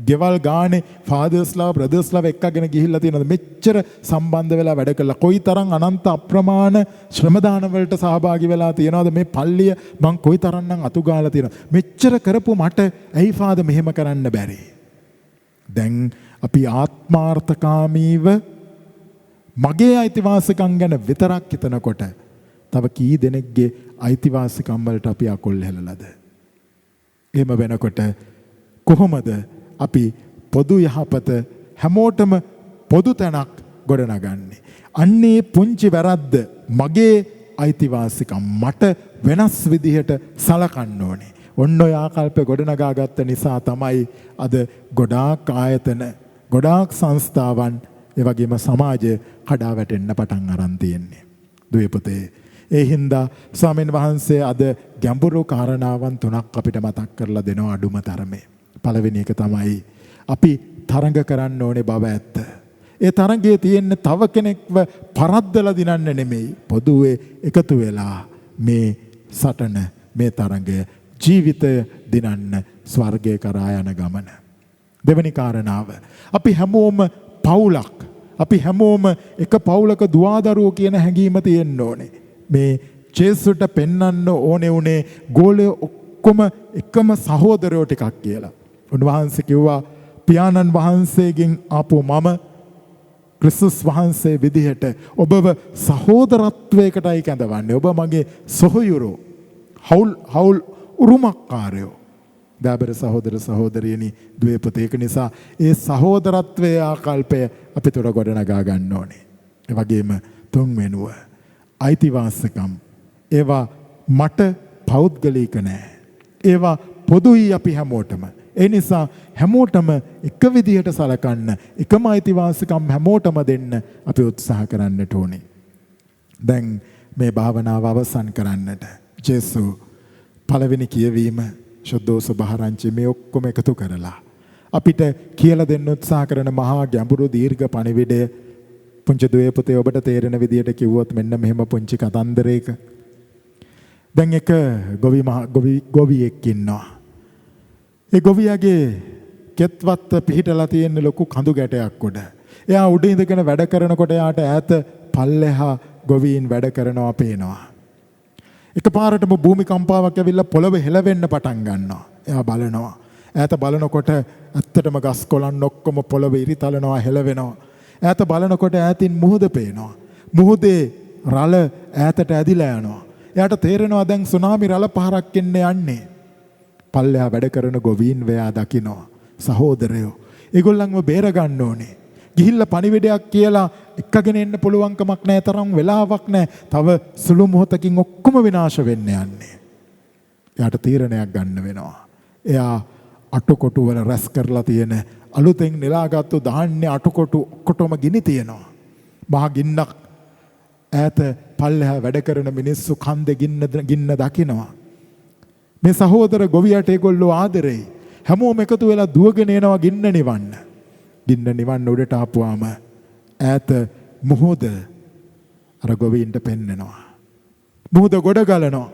ගෙවල් ගානේ ෆාදර්ස්ලා බ්‍රදර්ස්ලා එක්කගෙන ගිහිල්ලා තියනවද? මෙච්චර සම්බන්ධ වෙලා වැඩ කළා. කොයිතරම් අනන්ත අප්‍රමාණ ශ්‍රම දාන වලට සහභාගී වෙලා තියනවද? මේ පල්ලිය මං කොයිතරම්නම් අතු ගාලා තියනවද? මෙච්චර කරපු මට ඇයි ෆාදර් මෙහෙම කරන්න බැරි? දැන් අපි ආත්මාර්ථකාමීව මගේ අයිතිවාසිකම් ගැන විතරක් හිතනකොට තව කී දෙනෙක්ගේ අයිතිවාසිකම් වලට අපි අකුල් හෙලලාද? එහෙම වෙනකොට කොහොමද අපි පොදු යහපත හැමෝටම පොදු තැනක් ගොඩනගන්නේ? අන්නේ පුංචි වැරද්ද මගේ අයිතිවාසිකම් මට වෙනස් විදිහට සලකන්න ඕනේ. ඔන්න ඔය ආකල්ප ගොඩනගා ගත්ත නිසා තමයි අද ගොඩාක් ආයතන ගොඩාක් සංස්ථාවන් ඒ වගේම සමාජය කඩා වැටෙන්න පටන් අරන් තියෙන්නේ. දුවේ පුතේ ඒ හින්දා ස්වාමීන් වහන්සේ අද ගැඹුරු කාරණාවන් තුනක් අපිට මතක් කරලා දෙනවා අඩුම තරමේ. පළවෙනි එක තමයි අපි තරඟ කරන්න ඕනේ බව ඇත්ත. ඒ තරඟයේ තියෙන තව කෙනෙක්ව පරද්දලා දිනන්න නෙමෙයි. පොදුවේ එකතු වෙලා මේ සටන මේ තරඟය ජීවිතය දිනන්න ස්වර්ගය කරා යන ගමන. දෙවැනි කාරණාව අපි හැමෝම පවුලක්. අපි හැමෝම එක පවුලක දුවදරුවෝ කියන හැඟීම තියෙන්න ඕනේ. මේ ජේසුට පෙන්වන්න ඕනේ උනේ ගෝලයේ ඔක්කොම එකම සහෝදරයෝ ටිකක් කියලා. උන්වහන්සේ කිව්වා පියාණන් වහන්සේගෙන් ආපු මම ක්‍රිස්තුස් වහන්සේ විදිහට ඔබව සහෝදරත්වයකටයි කැඳවන්නේ. ඔබ මගේ සොහොයුරෝ. හවුල් උරුමකාරයෝ. දාබර සහෝදර සහෝදරියනි ද්වේපතේ. ඒක නිසා ඒ සහෝදරත්වයේ ආකල්පය අපි තුර ගොඩනගා ගන්න ඕනේ. ඒ වගේම තුන්වෙනුව අයිතිවාසිකම්. ඒවා මට පෞද්ගලික නෑ. ඒවා පොදුයි අපි හැමෝටම. ඒ නිසා හැමෝටම එක විදිහට සලකන්න, එකම අයිතිවාසිකම් හැමෝටම දෙන්න අපි උත්සාහ කරන්නට ඕනේ. දැන් මේ භාවනාව අවසන් කරන්නට ජේසු පළවෙනි කියවීම ශුද්ධෝස බහරංචි මේ ඔක්කොම එකතු කරලා අපිට කියලා දෙන්න උත්සාහ කරන මහා ගැඹුරු දීර්ඝ පණිවිඩය පුංචි දුවේ පුතේ ඔබට තේරෙන විදියට කිව්වොත් මෙන්න මෙහෙම පුංචි කතන්දරයක. දැන් එක ගොවියෙක් ඉන්නවා. ඒ ගොවියාගේ කෙත්වත් පිහිටලා තියෙන ලොකු කඳු ගැටයක් උඩ. එයා උඩ ඉඳගෙන වැඩ කරනකොට එයාට ඈත පල්ලෙහා ගොවීන් වැඩ කරනවා පේනවා. එකපාරටම භූමිකම්පාවක් ඇවිල්ලා පොළව හෙලවෙන්න පටන් ගන්නවා. එයා බලනවා. ඈත බලනකොට ඇත්තටම ගස් කොළන් ඔක්කොම පොළව ඉරිතලනවා හෙලවෙනවා. ඈත බලනකොට ඈතින් මුහුද පේනවා. මුහුදේ රළ ඈතට ඇදිලා යනවා. එයාට තේරෙනවා දැන් සුනාමි රළ පහරක් එන්නේ යන්නේ. පල්ලෙහා වැඩ කරන ගොවීන් වෙයා දකිනවා. සහෝදරයෝ ඒගොල්ලන්ව බේර ගන්න ඕනේ. ගිහිල්ලා පණිවිඩයක් කියලා එක්කගෙන එන්න පුළුවන්කමක් නැහැ. තරම් වෙලාවක් නැහැ. තව සුළු මොහොතකින් ඔක්කොම විනාශ වෙන්න යන්නේ. එයාට තීරණයක් ගන්න වෙනවා. එයා අටකොටු වල රැස් කරලා තියෙන අලුතෙන් නෙලාගත්තු ධාන්‍ය අටකොටු ඔක්කොටම ගිනි තියෙනවා. මහා ගින්නක් ඈත පල්ලෙහා වැඩ කරන මිනිස්සු කන්දේ ගින්න දකිනවා. මේ සහෝදර ගොවියට ඒගොල්ලෝ ආදරෙයි. හැමෝම එකතු වෙලා දුවගෙන එනවා ගින්න නිවන්න. ගින්න නිවන්න උඩට ආපුවාම ඈත මුහුද අර ගොවීන්ට පෙන්නනවා. මුහුද ගොඩ ගලනවා.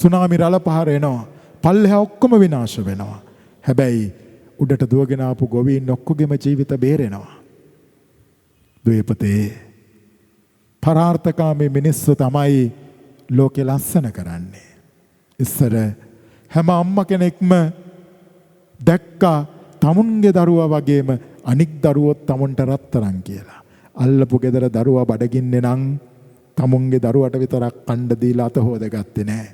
සුනාමි රළ පහර එනවා. පල්ලෙහා ඔක්කොම විනාශ වෙනවා. හැබැයි උඩට දුවගෙන ආපු ගොවීන් ඔක්කොගෙම ජීවිත බේරෙනවා. ද්වේපතේ පරාර්ථකාමී මිනිස්සු තමයි ලෝකෙ ලස්සන කරන්නේ. ඉස්සර හැම අම්මා කෙනෙක්ම දැක්කා තමුන්ගේ දරුවා වගේම අනික් දරුවොත් තමුන්ට රත්තරන් කියලා. අල්ලපු ගෙදර දරුවා බඩගින්නේ නම් තමුන්ගේ දරුවට විතරක් කණ්ඩ දීලා අත හොදගත්තේ නැහැ.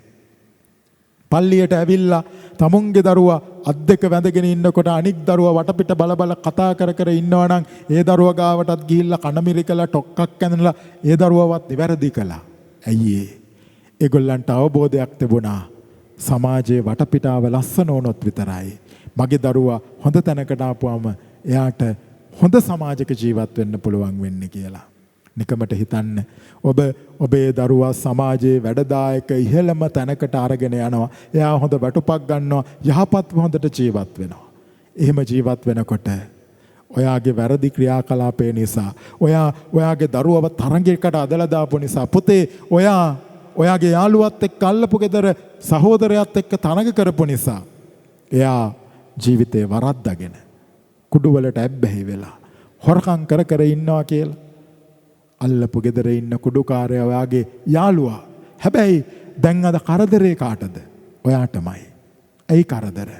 පල්ලියට ඇවිල්ලා තමුන්ගේ දරුවා අත් දෙක වැඳගෙන ඉන්නකොට අනික් දරුවා වටපිට බල බල කතා කර කර ඉන්නවා නම් ඒ දරුවා ගාවටත් ගිහිල්ලා කණමිරිකලා ටොක්කක් ඇඳලා ඒ දරුවවත් නිවැරදි කළා. ඇයි ඒ? ඒගොල්ලන්ට අවබෝධයක් තිබුණා. සමාජයේ වටපිටාව ලස්සන වුණොත් විතරයි මගේ දරුවා හොඳ තැනකට ආපුවම එයාට හොඳ සමාජයක ජීවත් වෙන්න පුළුවන් වෙන්නේ කියලා. නිකමට හිතන්න ඔබේ දරුවා සමාජයේ වැඩදායක ඉහළම තැනකට අරගෙන යනවා. එයා හොඳ වැටුපක් ගන්නවා. යහපත් හොඳට ජීවත් වෙනවා. එහෙම ජීවත් වෙනකොට ඔයාගේ වැරදි ක්‍රියාකලාපය නිසා ඔයාගේ දරුවව තරඟයකට අදලා දාපු නිසා පුතේ ඔයාගේ යාළුවත් එක්ක අල්ලපු ගෙදර සහෝදරයාත් එක්ක තරඟ කරපු නිසා එයා ජීවිතේ වරද්දාගෙන කුඩු වලට ඇබ්බැහි වෙලා හොරකම් කර කර ඉන්නවා කියලා. අල්ලපු ගෙදර ඉන්න කුඩුකාරයා ඔයාගේ යාළුවා. හැබැයි දැන් අද කරදරේ කාටද? ඔයාටමයි. ඇයි කරදර?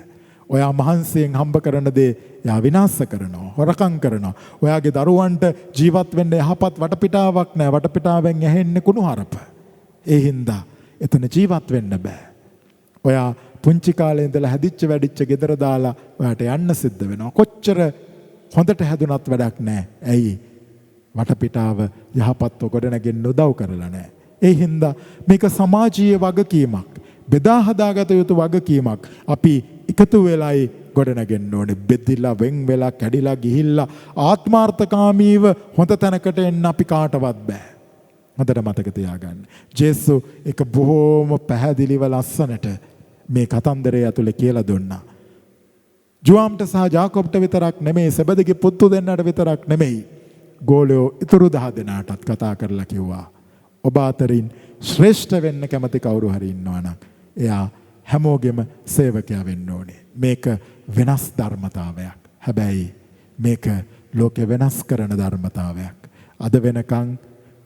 ඔයා මහන්සියෙන් හම්බ කරන දේ එයා විනාශ කරනවා, හොරකම් කරනවා. ඔයාගේ දරුවන්ට ජීවත් වෙන්න යහපත් වටපිටාවක් නැහැ. වටපිටාවෙන් ඇහෙන්නේ කුණුහරුප. ඒ හින්දා එතන ජීවත් වෙන්න බෑ. ඔයා පුංචි කාලේ ඉඳලා හැදිච්ච වැඩිච්ච ගෙදර දාලා ඔයාට යන්න සිද්ධ වෙනවා. කොච්චර හොඳට හැදුනත් වැඩක් නැහැ. ඇයි? වටපිටාව යහපත්ව ගොඩනගෙන්න උදව් කරලා නැහැ. ඒ හින්දා මේක සමාජීය වගකීමක්. බෙදා හදාගත යුතු වගකීමක්. අපි එකතු වෙලයි ගොඩනගෙන්න ඕනේ. බෙදිලා වෙන් වෙලා කැඩිලා ගිහිල්ලා ආත්මාර්ථකාමීව හොඳ තැනකට එන්න අපි කාටවත් බෑ. හොඳට මතක තියාගන්න. ජේසු එක බොහොම පැහැදිලිව ලස්සනට මේ කතන්දරය ඇතුලේ කියලා දුන්නා. ජුවාම්ට සහ ජාකොබ්ට විතරක් නෙමෙයි, සෙබෙදගේ පුතු දෙන්නට විතරක් නෙමෙයි. ගෝලයෝ ඉතුරු 10 දෙනාටත් කතා කරලා කිව්වා ඔබ අතරින් ශ්‍රේෂ්ඨ වෙන්න කැමති කවුරු හරි ඉන්නවා නම් එයා හැමෝගෙම සේවකයා වෙන්න ඕනේ. මේක වෙනස් ධර්මතාවයක්. හැබැයි මේක ලෝකේ වෙනස් කරන ධර්මතාවයක්. අද වෙනකන්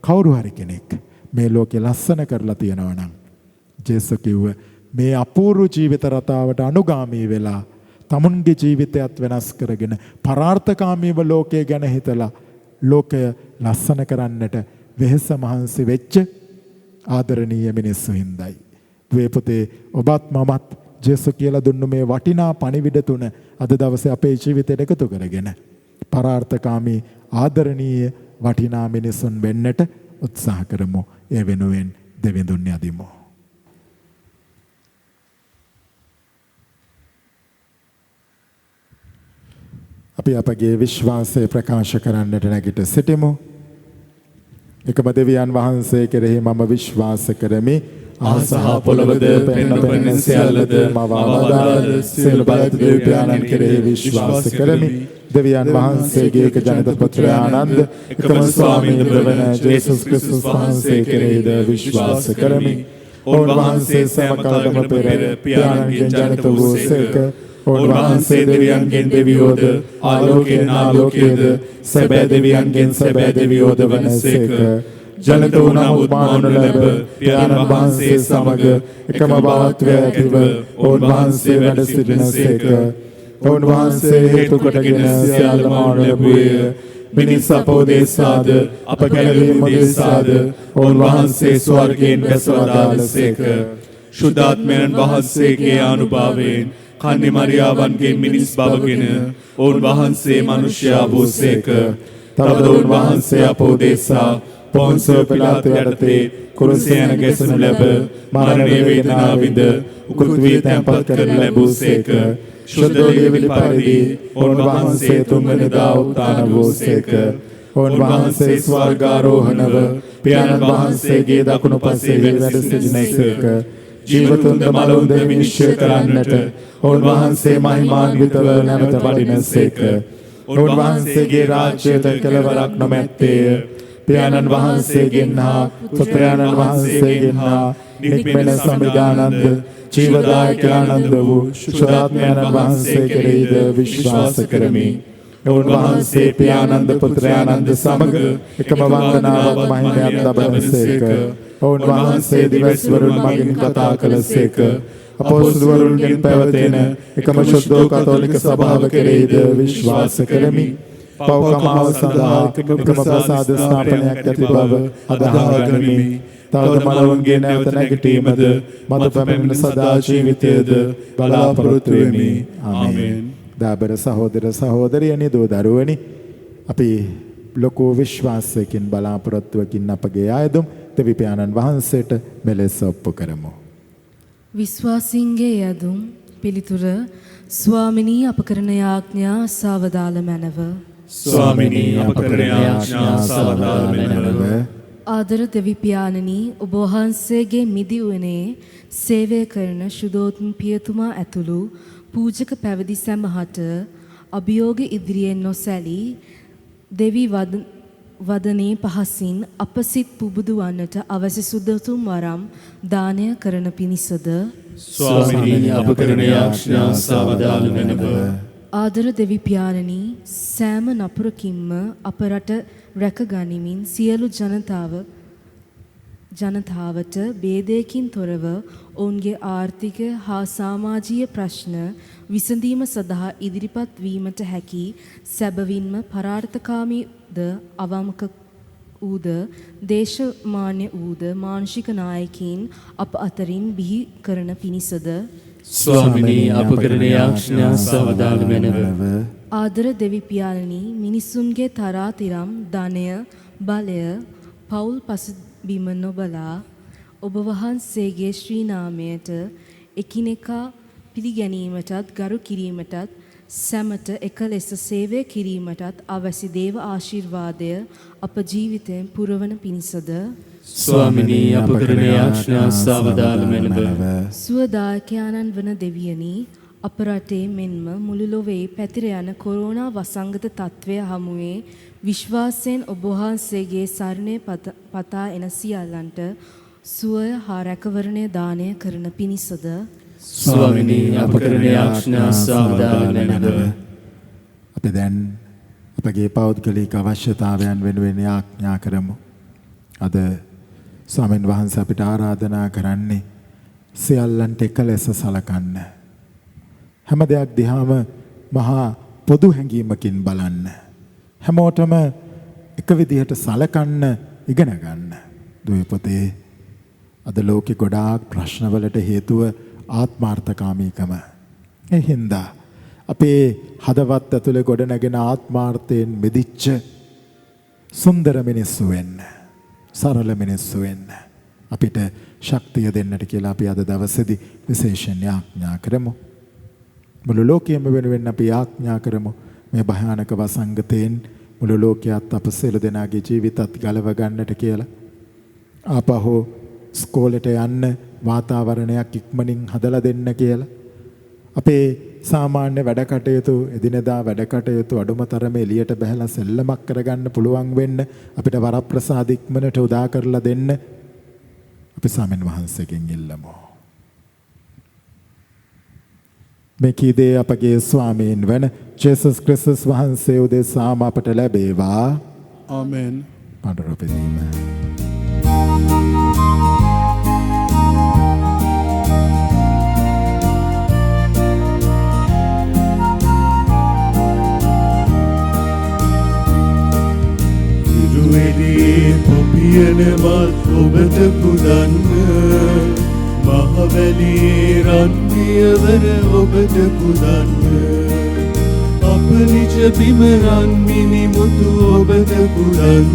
කවුරු හරි කෙනෙක් මේ ලෝකේ ලස්සන කරලා තියනවා නම් ජේසුස් කිව්ව මේ අපූර්ව ජීවිත රටාවට අනුගාමී වෙලා තමුන්ගේ ජීවිතයත් වෙනස් කරගෙන පරාර්ථකාමීව ලෝකය ගැන හිතලා ලෝකය ලස්සන කරන්නට වෙහෙස මහන්සි වෙච්ච ආදරණීය මිනිස්සු හින්දායි. දුවේ පුතේ ඔබත් මමත් ජේසුස් කියලා දුන්නු මේ වටිනා පණිවිඩ තුන අද දවසේ අපේ ජීවිතයට එකතු කරගෙන පරාර්ථකාමී ආදරණීය වටිනා මිනිසුන් වෙන්නට උත්සාහ කරමු. ඒ වෙනුවෙන් දෙවිඳුන් යදිමු. අපි අපගේ විශ්වාසය ප්‍රකාශ කරන්නට නැගිට සිටිමු. එකම දෙවියන් වහන්සේ කෙරෙහි මම විශ්වාස කරමි. අහස හා පොළවද පෙනෙන සියල්ලද මව අවදාළ සියලු බලත් දෙවියන් කෙරෙහි විශ්වාස කරමි. දෙවියන් වහන්සේගේ එක ජනිත පුත්‍රයානන්ද එකම ස්වාමීන් වන ජේසුස් ක්‍රිස්තුස් වහන්සේ කෙරෙහිද විශ්වාස කරමි. ඔවුන්වහන්සේ සෑම කලකම පෙර පියාණන්ගෙන් ජනිත වූ සේක. ඔවුන්වහන්සේ දෙවියන්ගෙන් දෙවියෝද ආලෝකයෙන් ආලෝකයේද සැබෑ දෙවියන්ගෙන් සැබෑ දෙවියෝද වනසේක. ජනිත වූ නමුත් මානු ලැබ පියාණන් වහන්සේ සමග එකම භාවත්වය ඇතිව ඔවුන්වහන්සේ වැඩ සිටිනසේක. ඔවුන්වහන්සේ හේතු කොටගෙන සියල්ල මානු ලැබුවේය. මිනිස් අපෝදේශාද අප ගැලවීම උදෙසාද ඔවුන්වහන්සේ ස්වර්ගයෙන් බැසවදාළසේක. ශුද්ධාත්මයන් වහන්සේගේ අනුභවයෙන් කන්නි මරියාවන්ගේ මිනිස් බවගෙන ඔවුන්වහන්සේ මනුෂ්‍යයා වූසේක. තවද ඔවුන්වහන්සේ අපෝදේශා පොන්සිය පිලාතු යටතේ කුරුසයන ගැසෙනු ලැබ මරණය වේදනා විඳ උකුත් වී තැන්පත් කරනු ලැබූසේක. ශුද්ධ ලියවිලි පරිදි ඔවුන්වහන්සේ තුන්වෙනිදා උත්ථාන වූසේක. ඔවුන්වහන්සේ ස්වර්ගාරෝහණව පියාණන් වහන්සේගේ දකුණු පසේ වැඩ සිටිනසේක. ජීවතුන්ද මලවුන්ද විනිශ්චය කරන්නට ඔවුන්වහන්සේ මහිමාන්විතව නැවත වඩිනසේක. ඔවුන්වහන්සේගේ රාජ්‍යයට කෙලවරක් නොමැත්තේය. පියාණන් වහන්සේගෙන් හා පුත්‍රයාණන් වහන්සේගෙන් හා නික්මෙන සම්විධානන්ද ජීවදායකයානන්ද වූ ශුද්ධාත්මයන් වහන්සේ කෙරෙහිද විශ්වාස කරමි. ඔවුන්වහන්සේ පියාණන්ද පුත්‍රයාණන්ද සමග එකම වන්දනාවක් මහිමයක් ලබනසේක. ඔවුන්වහන්සේ දිවස්වරුන් මගින් කතා කළසේක. අපොස්තුලවරුන්ගෙන් පැවතෙන එකම ශුද්ධ කතෝලික සභාව කෙරෙහිද විශ්වාස කරමි. පවකමාව සඳහා එකම ප්‍රසාද ස්ථාපනයක් ඇති බව අදහා ගනිමි. තවද මලවුන්ගේ නැවත නැගිටීමද මත පැමිණෙන සදා ජීවිතයද බලාපොරොත්තු වෙමි. ආමේන්. දාබර සහෝදර සහෝදරියනි දෝ දරුවනි අපි ලොකු විශ්වාසයකින් බලාපොරොත්තුවකින් අපගේ ආයදුම් දෙවි පියාණන් වහන්සේට මෙලෙස ඔප්පු කරමු. විශ්වාසින්ගේ යදුම් පිළිතුර ස්වාමිනී අප කරන යාඥා සාවදාල මැනව. ස්වාමිනී අප කරන යාඥා සාවදාල මැනව. ආදර දෙවි පියාණනි ඔබ වහන්සේගේ මිදි උයනේ සේවය කරන ශුද්ධෝත්ම පියතුමා ඇතුළු පූජක පැවිදි සැමහට අභියෝග ඉදිරියෙන් නොසැලී දෙවි වදනේ පහසින් අප සිත් පුබුදු වන්නට අවශ්‍ය සුදුසුම් වරම් දානය කරන පිණිසද ස්වාමිනී අප කරන යාඥා සාවදාල මැනව. ආදර දෙවි පියාණනි සෑම නපුරකින්ම අප රට රැකගනිමින් සියලු ජනතාවට ભેදයකින් තොරව ඔවුන්ගේ ආර්ථික හා සමාජීය ප්‍රශ්න විසඳීම සඳහා ඉදිරිපත් වීමට හැකි සැබවින්ම පරාර්ථකාමීද අවමක ඌද දේශමාන්‍ය ඌද මානසික නායකයින් අප අතරින් බිහි කරන පිණිසද ස්වාමිනී අප කරන යාඥා සාවදාල මැනව. ආදර දෙවි පියාණනි මිනිසුන්ගේ තරාතිරම් ධනය බලය පෞල් පසුබිම නොබලා ඔබ වහන්සේගේ ශ්‍රී නාමයට එකිනෙකා පිළිගැනීමටත් ගරු කිරීමටත් සැමට එක ලෙස සේවය කිරීමටත් අවශ්‍ය දේව ආශිර්වාදය අප ජීවිතයෙන් පුරවන පිණිසද ස්වාමිනී අප කරන යාඥා සාවදාල මැනව. සුවදායකයන්න් වන දෙවියනි අප රටේ මෙන්ම මුළු ලොවේ පැතිර යන කොරෝනා වසංගත තත්ත්වය හමුවේ විශ්වාසයෙන් ඔබ වහන්සේගේ සරණේ පතා එන සියල්ලන්ට සුවය හා රැකවරණය දානය කරන පිණිසද ස්වාමිනී අප කරන යාඥා සාදානනද අපි දැන් අපගේ පෞද්ගලික අවශ්‍යතාවයන් වෙනුවෙන් යාඥා කරමු. අද ස්වාමීන් වහන්සේ අපිට ආරාධනා කරන්නේ සියල්ලන්ට එක ලෙස සලකන්න. හැම දෙයක් දිහාම මහා පොදු හැඟීමකින් බලන්න. හැමෝටම එක විදිහට සලකන්න ඉගෙන ගන්න. දුවේ පුතේ අද ලෝකේ ගොඩාක් ප්‍රශ්නවලට හේතුව ආත්මාර්ථකාමීකම. ඒ හින්දා අපේ හදවත් ඇතුලේ ගොඩනැගෙන ආත්මාර්ථයෙන් මිදිච්ච සුන්දර මිනිස්සු වෙන්න. සරල මිනිස්සු වෙන්න. අපිට ශක්තිය දෙන්නට කියලා අපි අද දවසේදී විශේෂයෙන් යාඥා කරමු. මුළු ලෝකයේම වෙනුවෙන් අපි යාඥා කරමු. මේ භයානක වසංගතයෙන් මුළු ලෝකයත් අප සියලු දෙනාගේ ජීවිතත් ගලව ගන්නට කියලා. ආපහු ස්කෝලේට යන්න වාතාවරණයක් ඉක්මනින් හදලා දෙන්න කියලා. අපේ සාමාන්‍ය වැඩ කටයුතු එදිනෙදා වැඩ කටයුතු අඩුම තරමේ එළියට බහලා සෙල්ලමක් කරගන්න පුළුවන් වෙන්න අපිට වරප්‍රසාද ඉක්මනට උදා කරලා දෙන්න අපි ස්වාමීන් වහන්සේගෙන් ඉල්ලමු. මේ කීදේ අපගේ ස්වාමීන් වන ජේසුස් ක්‍රිස්තුස් වහන්සේ උදෙසාම අපට ලැබේවා. ආමෙන්. පඬුරුපෙදීම. ඉරුවෙලේ පොපියනවල් ඔබට පුදන්න මහවැලියේ රන්දියවර ඔබට පුදන්න අප නිජ බිම රන් මිනිමුතු ඔබට පුදන්න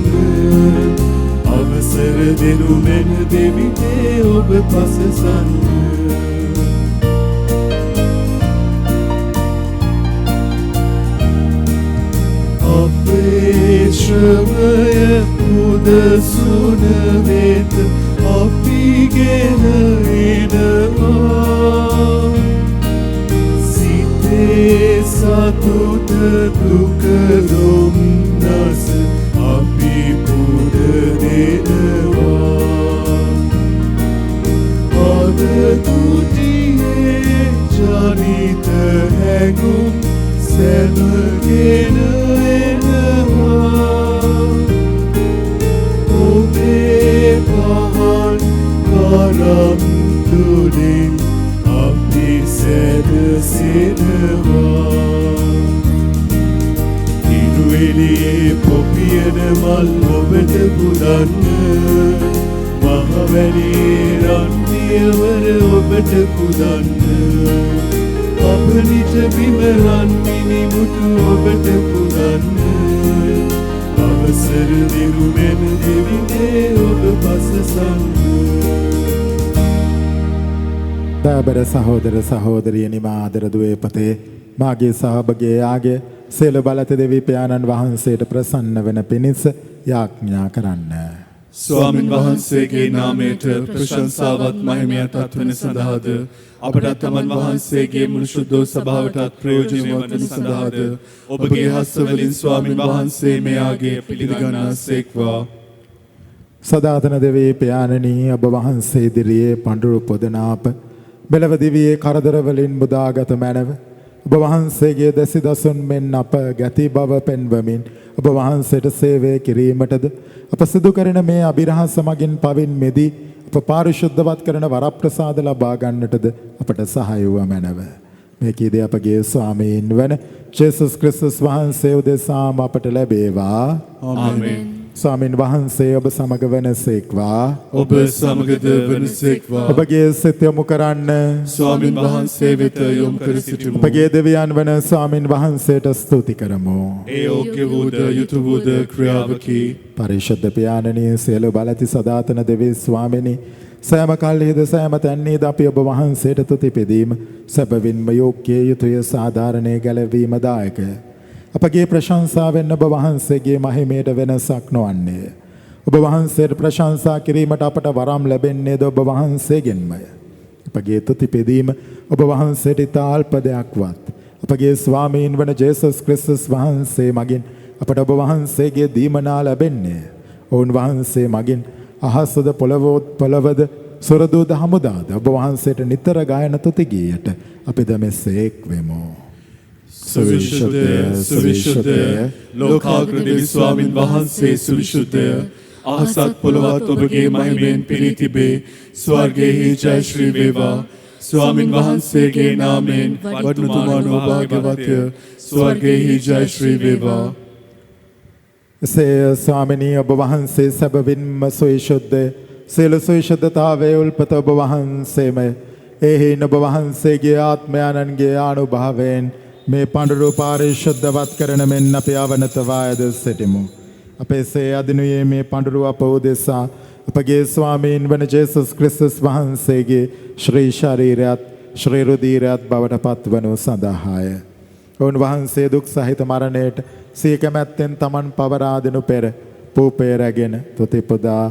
අවසර දෙනු මෙන දෙවිතේ ඔබ පසසන්න අපේ ශ්‍රමය පුදසුන වෙත අපිගෙන එනවා සිතේ සතුට දුක දුම්නස අපි පුද දෙනවා අද කුටියේ ජනිත හැඟුම් සැමගෙන එනවා ඔබේ පහන් කරම් තුලින් අපි සැදසෙනවා ඉරුවෙලියේ පොපියන මල් ඔබට පුදන්න මහවැලියේ රන්දියවර ඔබට පුදන්න අප නිජ බිම රන් මිනිමුතු ඔබට පුදන්න අවසර දෙනු මෙන දෙවිනේ ඔබ පසසන්න දාබර සහෝදර සහෝදරියනි මා ආදර දුවේ පුතේ මාගේ සහභාගී ආගේ සේල බලත දෙවි පියාණන් වහන්සේට ප්‍රසන්න වෙන පිණිස යාඥා කරන්න. ස්වාමින් වහන්සේගේ නාමයට ප්‍රශංසාවත් මහිමයටත් වන සඳහාද අපට තමන් වහන්සේගේ මුළු ශුද්ධ සභාවටත් ප්‍රයෝජනවත් වන සඳහාද ඔබගේ හස්තවලින් ස්වාමින් වහන්සේ මෙයාගේ පිළිගන්නාසේක්වා. සදාතන දෙවි පියාණනි ඔබ වහන්සේ ඉදිරියේ පඬුරු පොදනාප මෙලව දිවියේ කරදර වලින් මුදාගත මැනව ඔබ වහන්සේගේ දසිදසුන් මෙන් අප ගැති බව පෙන්වමින් ඔබ වහන්සේට සේවය කිරීමටද අප සිදු කරන මේ අභිරහස මගින් පවින් මෙදී අප පාරිශුද්ධවත් කරන වරප්‍රසාද ලබා ගන්නටද අපට සහාය වූ මැනව. මේ කීදී අපගේ ස්වාමීන් වන ජේසුස් ක්‍රිස්තුස් වහන්සේ උදෙසාම අපට ලැබේවා. ආමෙන්. ස්වාමීන් වහන්සේ ඔබ සමග වනසේක්වා. ඔබ සමගද වනසේක්වා. ඔබගේ සිත යොමු කරන්න ස්වාමින් වහන්සේ වෙත යොමු කර සිටිමු. ඔබගේ දෙවියන් වන ස්වාමින් වහන්සේට ස්තුති කරමු. ඒ යෝග්‍ය වූද යුතු වූද ක්‍රියාවකි. පරිශුද්ධ පියාණනි සියලු බලති සදාතන දෙවි ස්වාමිනී සෑම කල්හිද සෑම තැන්හිද අපි ඔබ වහන්සේට තුති පෙදීම සැබවින්ම යෝග්‍ය යුතුය සාධාරණේ ගැලවීම දායකය. අපගේ ප්‍රශංසාවෙන් ඔබ වහන්සේගේ මහිමයට වෙනසක් නොවන්නේ. ඔබ වහන්සේට ප්‍රශංසා කිරීමට අපට වරම් ලැබෙන්නේද ඔබ වහන්සේගෙන්මය. අපගේ තුති පෙදීම ඔබ වහන්සේට ඉතා අල්ප දෙයක්වත් අපගේ ස්වාමීන් වන ජේසුස් ක්‍රිස්තුස් වහන්සේ මගින් අපට ඔබ වහන්සේගේ දීමනා ලැබෙන්නේ. ඔවුන් වහන්සේ මගින් අහසද පොළවද සොරදූද හමුදාද ඔබ වහන්සේට නිතර ගායන තුති ගීයට අපිද මෙසේ එක් වෙමු. සවිශුද්ධය සවිශුද්ධය ලෝකාග්‍ර දෙවි ස්වාමින් වහන්සේ සවිශුද්ධය අහසත් පොළවත් ඔබගේ මහිමයෙන් පිරී තිබේ. ස්වර්ගයෙහි ජය ශ්‍රී වේවා. ස්වාමින් වහන්සේගේ නාමයෙන් වඩනුතුමානෝ භාග්‍යවත්ය. ස්වර්ගයෙහි ජය ශ්‍රී වේවා. එසේ ස්වාමිනී ඔබ වහන්සේ සැබවින්ම සවිශුද්ධ සියලු සවිශුද්ධතාවයේ උල්පත ඔබ වහන්සේම එහින් ඔබ වහන්සේගේ ආත්මයන්ගේ අනුභවයෙන් මේ පඬුරු පාරිශුද්ධවත් කරන මෙන් අපි අවනත වායද සිටිමු. අපේ සේ අදිනුයේ මේ පඬුරු අප උදෙසා අපගේ ස්වාමීන් වන ජේසුස් ක්‍රිස්තුස් වහන්සේගේ ශ්‍රී ශරීරයත් ශ්‍රී රුධිරයත් බවට පත්වනු සඳහාය. ඔවුන් වහන්සේ දුක් සහිත මරණයට සිය කැමැත්තෙන් තමන් පවරා දෙනු පෙර පූපය රැගෙන තුති පුදා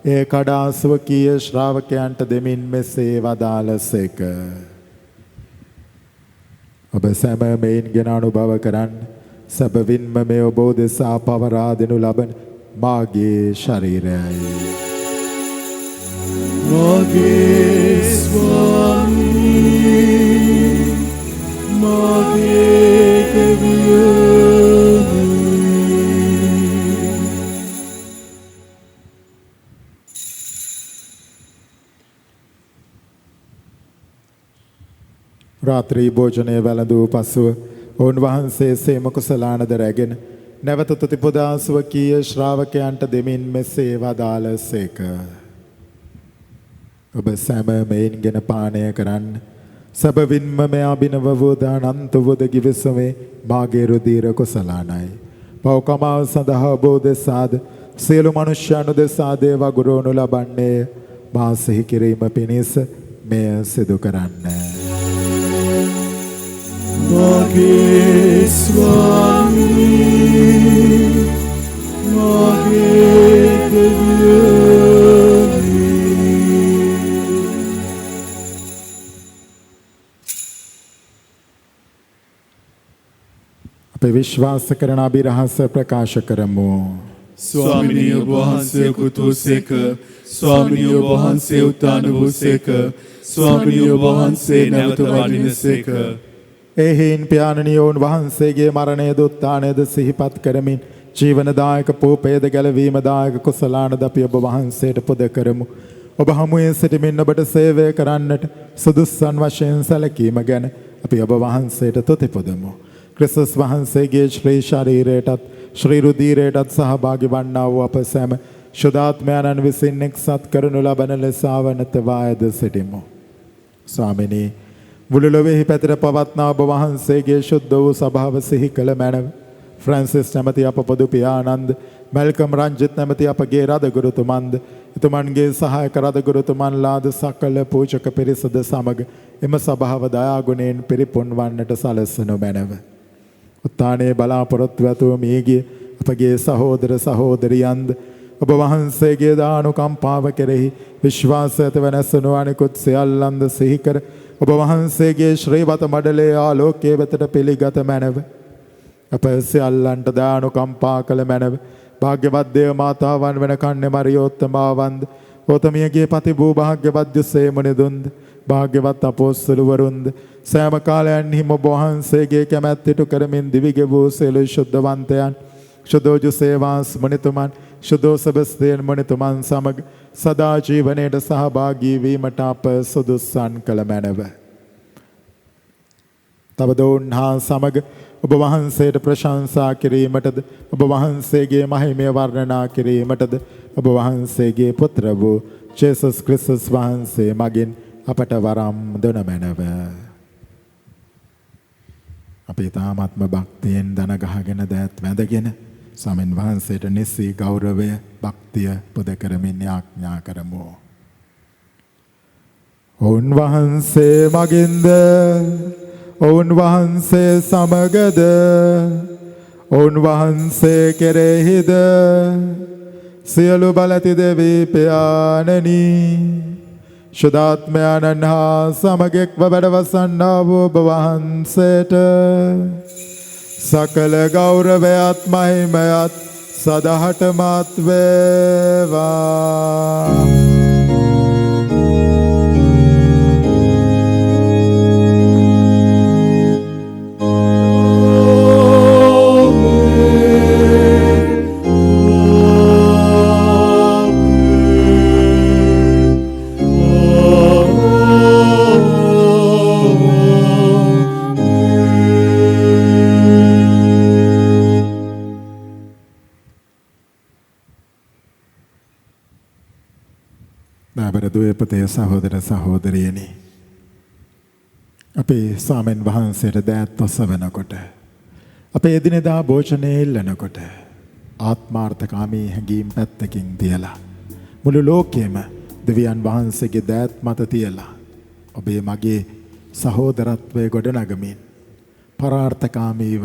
ඒ කඩා ස්වකීය ශ්‍රාවකයන්ට දෙමින් මෙසේ වදාළසේක. ඔබ සැම මෙයින්ගෙන අනුභව කරන්න. සැබවින්ම මේ ඔබ දෙසා පවරා දෙනු ලබන මාගේ ශරීරයයි. මාගේ ස්වාමී මාගේ දෙවියනි. රාත්‍රී භෝජනය වැළඳූ පසුව ඔවුන් වහන්සේ සේම කුසලානද රැගෙන නැවත තුති පුදා ස්වකීය ශ්‍රාවකයන්ට දෙමින් මෙසේ වදාළසේක. ඔබ සැම මෙයින්ගෙන පානය කරන්න. සැබවින්ම මේ අභිනව වූ අනන්ත වූ ගිවිසුමේ මාගේ රුධිර කුසලානයි. පව්කමාව සඳහා ඔබ දෙසාද සියලු මනුෂ්‍යයන් දෙසා දේව ගුරුවනු ලබන්නේ මා සිහි කිරීම පිණිස මෙය සිදු කරන්න. මාගේ ස්වාමී මාගේ දෙවියනි. අපේ විශ්වාස කරන අභිරහස ප්‍රකාශ කරමු. ස්වාමිනී ඔබ වහන්සේ කුතුසේක. ස්වාමිනී ඔබ වහන්සේ උත්තාන වූසේක. ස්වාමිනී ඔබ වහන්සේ නැවත වඩිනසේක. එහින් පියාණනි ඔවුන් වහන්සේගේ මරණයද උත්ථානයද සිහිපත් කරමින් ජීවනදායක පූපයද ගැලවීමදායක කුසලානද අපි ඔබ වහන්සේට පුද කරමු. ඔබ හමුවේ සිටමින් ඔබට සේවය කරන්නට සුදුස්සන් වශයෙන් සැලකීම ගැන අපි ඔබ වහන්සේට තුති පුදමු. ක්‍රිස්තුස් වහන්සේගේ ශ්‍රී ශරීරයටත් ශ්‍රී රුධිරයටත් සහභාගී වන්නා වූ අප සැම ශුද්ධාත්මයන්න් විසින් එක්සත් කරනු ලබන ලෙස අවනත වායද සිටිමු. ස්වාමිනී මුළු ලොවෙහි පැතිර පවත්නා ඔබ වහන්සේගේ ශුද්ධ වූ සභාව සිහි කළ මැනව. ෆ්‍රැන්සිස් නැමැති අප පොදු පියාණන්ද මැල්කම් රංජිත් නැමැති අපගේ රදගුරුතුමන්ද එතුමන්ගේ සහායක රදගුරුතුමන්ලාද සකල පූජක පිරිසද සමග එම සභාව දයාගුණයෙන් පිරිපුන් වන්නට සලස්වනු මැනව. උත්ථානයේ බලාපොරොත්තු ඇතුව මියගිය අපගේ සහෝදර සහෝදරියන්ද ඔබ වහන්සේගේ දානුකම්පාව කෙරෙහි විශ්වාස ඇතිව නැසුණු අනිකුත් සියල්ලන්ද සිහි කර ඔබ වහන්සේගේ ශ්‍රීවත මඩලේ ආලෝකයේ වෙතට පිළිගත මැනව. අප සියල්ලන්ට දානුකම්පා කළ මැනව. භාග්‍යවත් දේව මාතාවන් වෙන කන්නේ මරියෝත්තමාවන්ද ගෞතමියගේ පති වූ භාග්‍යවත් දුසේ මුනිදුන්ද භාග්‍යවත් අපොස්තලවරුන්ද සෑම කාලයන්හිම ඔබ වහන්සේගේ කැමැත්ත ඉටු කරමින් දිවිගෙ වූ සියලු ශුද්ධවන්තයන් ශුද්ධෝජු සේවාස් මුනිතුමන් ශුද්ධෝ සෙබස්තියන් මුනිතුමන් සමග සදා ජීවනයට සහභාගී වීමට අප සුදුස්සන් කළ මැනව. තවද උන්හා සමග ඔබ වහන්සේට ප්‍රශංසා කිරීමටද ඔබ වහන්සේගේ මහිමය වර්ණනා කිරීමටද ඔබ වහන්සේගේ පුත්‍ර වූ ජේසුස් ක්‍රිස්තුස් වහන්සේ මගින් අපට වරම් දෙන මැනව. අපි තාමත්ම භක්තියෙන් දන ගහගෙන දෑත් වැඳගෙන ස්වාමීන් වහන්සේට නිසි ගෞරවය භක්තිය පුද කරමින් යාඥා කරමු. ඔවුන් වහන්සේ මගින්ද ඔවුන් වහන්සේ සමගද ඔවුන් වහන්සේ කෙරෙහිද සියලු බලති දෙවි පියාණනි ශුද්ධාත්මයන්න් හා සමගෙක්ව වැඩවසන්නා වූ ඔබ වහන්සේට සකල ගෞරවයත් මහිමයත් සදහටමත් වේවා. දුවපතේ සහෝදර සහෝදරියනි, අපේ ස්වාමීන් වහන්සේට දෑත් ඔසවනකොට, අපේ එදිනෙදා භෝජනයේ ඉල්ලනකොට ආත්මාර්ථකාමී හැඟීම් පැත්තකින් තියලා මුළු ලෝකෙම දෙවියන් වහන්සේගේ දෑත් මත තියලා ඔබේ මගේ සහෝදරත්වයේ ගොඩනගමින් පරාර්ථකාමීව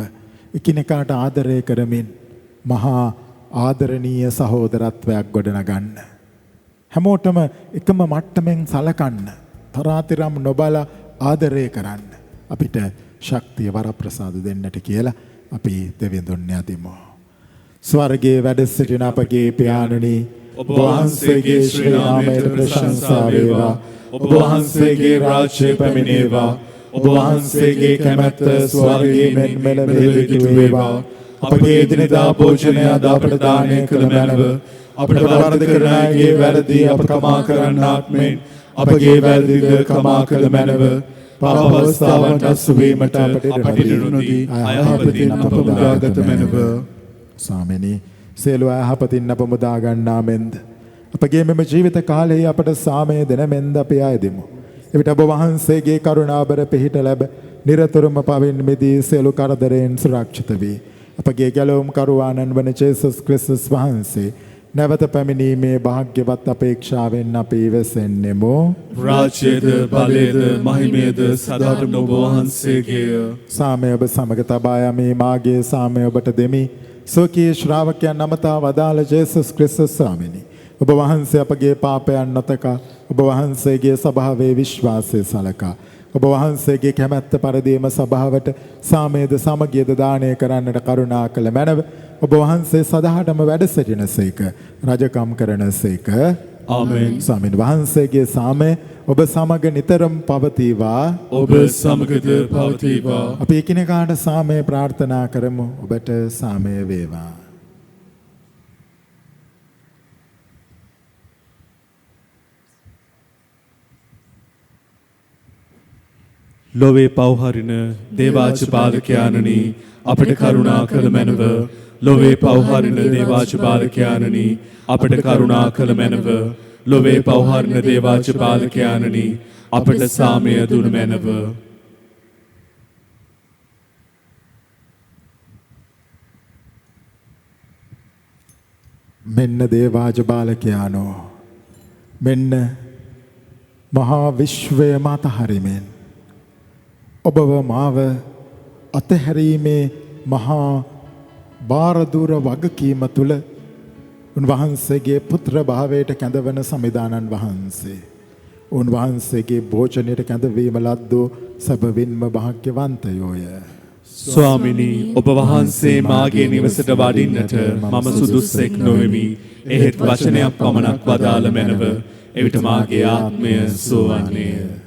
එකිනෙකාට ආදරය කරමින් මහා ආදරණීය සහෝදරත්වයක් ගොඩනගන්න. හැමෝටම එකම මට්ටමින් සලකන්න, තරාතිරම් නොබලා ආදරය කරන්න අපිට ශක්තිය වරප්‍රසාද දෙන්නට කියලා අපි දෙවිඳුන් යදිමු. ස්වර්ගයේ වැඩ සිටින අපගේ පියාණනි, ඔබ වහන්සේගේ ශ්‍රී නාමයට ප්‍රශංසා වේවා. ඔබ වහන්සේගේ රාජ්‍යය පැමිණේවා. ඔබ වහන්සේගේ කැමැත්ත ස්වර්ගයේ මෙන් මෙලොව සිදු වේවා. අපගේ එදිනෙදා භෝජනය අද අපට දානය කළ මැනව. අපට වරද කරන අයගේ වැරදි අප කමා කරන්නාක් මෙන් අපගේ වැරදිද කමා කළ මැනව. පාප අවස්ථාවන්ට අසු වීමට අපට ඉඩ නොදී අයහපතින් අප මුදාගත මැනව. ස්වාමිනී, සියලු අයහපතින් අප මුදා ගන්නා මෙන්ද අපගේ මෙම ජීවිත කාලයේ අපට සාමය දෙන මෙන්ද අපි ආයදෙමු. එවිට ඔබ වහන්සේගේ කරුණාබර පිහිට ලැබ නිරතුරුම පවින් මිදී සියලු කරදරයෙන් සුරක්ෂිත වී අපගේ ගැලවුම් කරුවාණන් වන ජේසුස් ක්‍රිස්තුස් වහන්සේ නැවත පැමිණීමේ භාග්‍යවත් අපේක්ෂාවෙන් අපි ඉවසෙන්නෙමු. රාජ්‍යද බලයද මහිමයද සදාටම ඔබ වහන්සේගේය. සාමය ඔබ සමග තබා යමි. මාගේ සාමය ඔබට දෙමි. සෝකී ශ්‍රාවකයන් අමතා වදාළ ජේසුස් ක්‍රිස්තුස් ස්වාමිනී, ඔබ වහන්සේ අපගේ පාපයන් නොතකා ඔබ වහන්සේගේ ස්වභාවයේ විශ්වාසය සලකා ඔබ වහන්සේගේ කැමැත්ත පරිදිම සභාවට සාමයේද සමගියද දානය කරන්නට කරුණා කළ මැනව. ඔබ වහන්සේ සදාටම වැඩ සිටිනසේක, රජකම් කරනසේක. ආමෙන්. ස්වාමීන් වහන්සේගේ සාමය ඔබ සමග නිතරම පවතිවා. ඔබ සමගද පවතිවා. අපි එකිනෙකාට සාමය ප්‍රාර්ථනා කරමු. ඔබට සාමය වේවා. ලොවේ පව්හරින දේවාජපාලකයාණනි, අපට කරුණා කළ මැනව. ලොවේ පව්හරින දේවාජපාලකයාණනි, අපට කරුණා කළ මැනව. ලොවේ පව්හරින දේවාජපාලකයාණනි, අපට සාමය දුන මැනව. මෙන්න දේවාජපාලකයාණෝ, මෙන්න මහා විශ්වය මත හරිමෙන් ඔබව මාව අතහැරීමේ මහා බාරදුර වගකීම තුළ උන්වහන්සේගේ පුත්‍ර භාවයට කැඳවන සමිදානන් වහන්සේ උන්වහන්සේගේ භෝජනයට කැඳවීම ලද්දෝ සැබවින්ම භාග්‍යවන්තයෝය. ස්වාමිනී, ඔබ වහන්සේ මාගේ නිවසට වඩින්නට මම සුදුස්සෙක් නොවෙමි. එහෙත් වචනයක් පමණක් වදාළ මැනව. එවිට මාගේ ආත්මය සුවවන්නේය.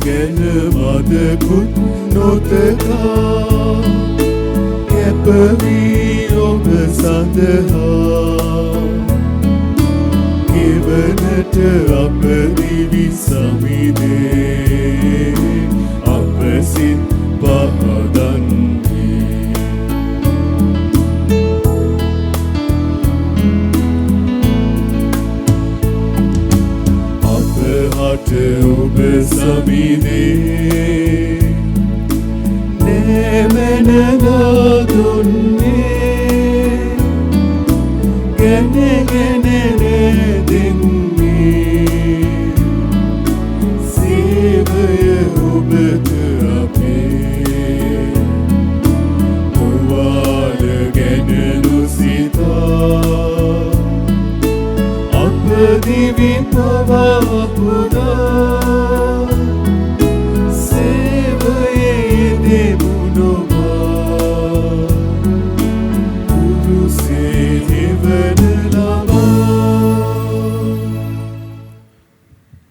ගැන මදකුත් නොතකා කැපවී ඔබ සඳහා ගෙවනට අප දිවි සමිදේ අප සිත් පහදන්නේ අප හට ඔබ සමිදේ නෑමැනලා දුන්නේ ගැන දෙන්නේ සේවය ඔබට අපේ ඔවාල ගැන නොසිතා අප දිවි පවා පුදා සේවයේ දෙමු නොබා පුරුසේ දෙවන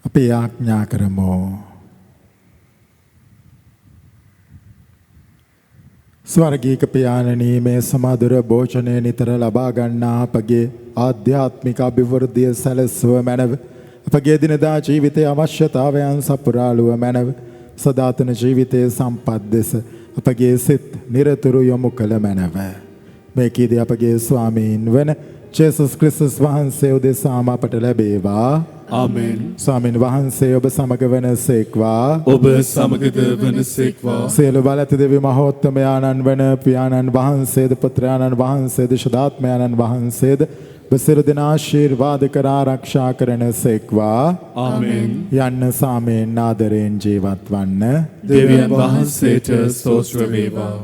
අපි ආඥා කරමු. ස්වර්ගීය පියාණනි මේ සමාදර භෝජනය නිතර ලබා ගන්නා අපගේ ආධ්‍යාත්මික අභිවෘද්ධිය සැලසුව මැනව අපගේ දිනදා ජීවිතයේ අවශ්‍යතාවයන් සපුරාළුව මැනව සදාතන ජීවිතයේ සම්පත් දෙස අපගේ සිත් නිරතුරු යොමු කළ මැනව මේ කීදී අපගේ ස්වාමීන් වන ජේසුස් ක්‍රිස්තුස් වහන්සේ උදෙසාම අපට ලැබේවා. ආමෙන්. ස්වාමීන් වහන්සේ ඔබ සමග වනසේක්වා. ඔබ සමගද වනසේක්වා. සියලු බලත දෙවි මහෝත්තමයාණන් වන පියාණන් වහන්සේද පුත්‍රයාණන් වහන්සේද ශුද්ධාත්මයාණන් වහන්සේද බසිර දින ආශිර්වාද කර ආරක්ෂා කරන සේක්වා. ආමෙන්. යන්න සාමයෙන් ආදරයෙන් ජීවත් වන්න. දෙවියන් වහන්සේට ස්තෝත්‍ර වේවා.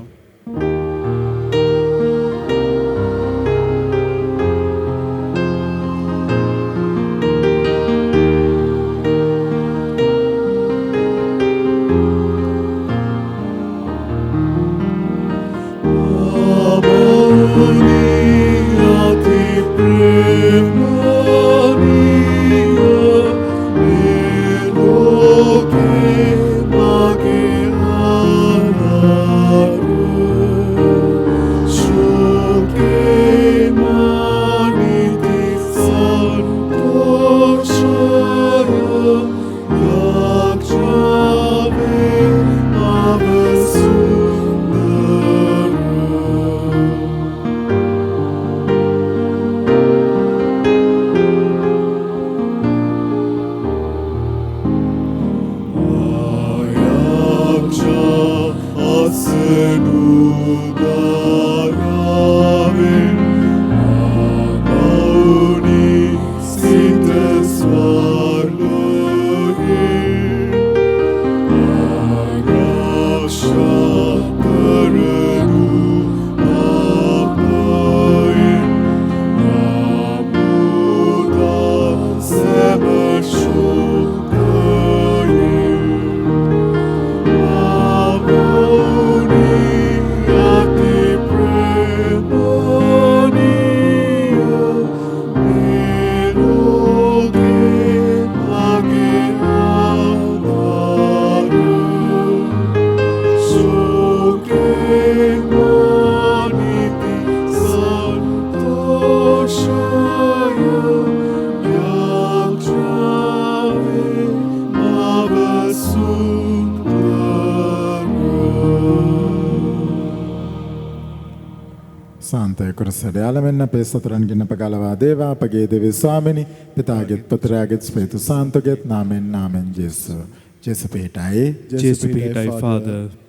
සාන්තය කුරසඩයාලමෙන්න අපේ සතරන්ගෙන පගලවා දේවා අපගේ දෙවි ස්වාමිනි පිතාගෙත් පුත්‍රයාගෙත් ස්පේතු සාන්තගෙත් නාමෙන් නාමෙන් ජේසු. ජේසු පිහිටයි. Jésù පිහිටයි, Father.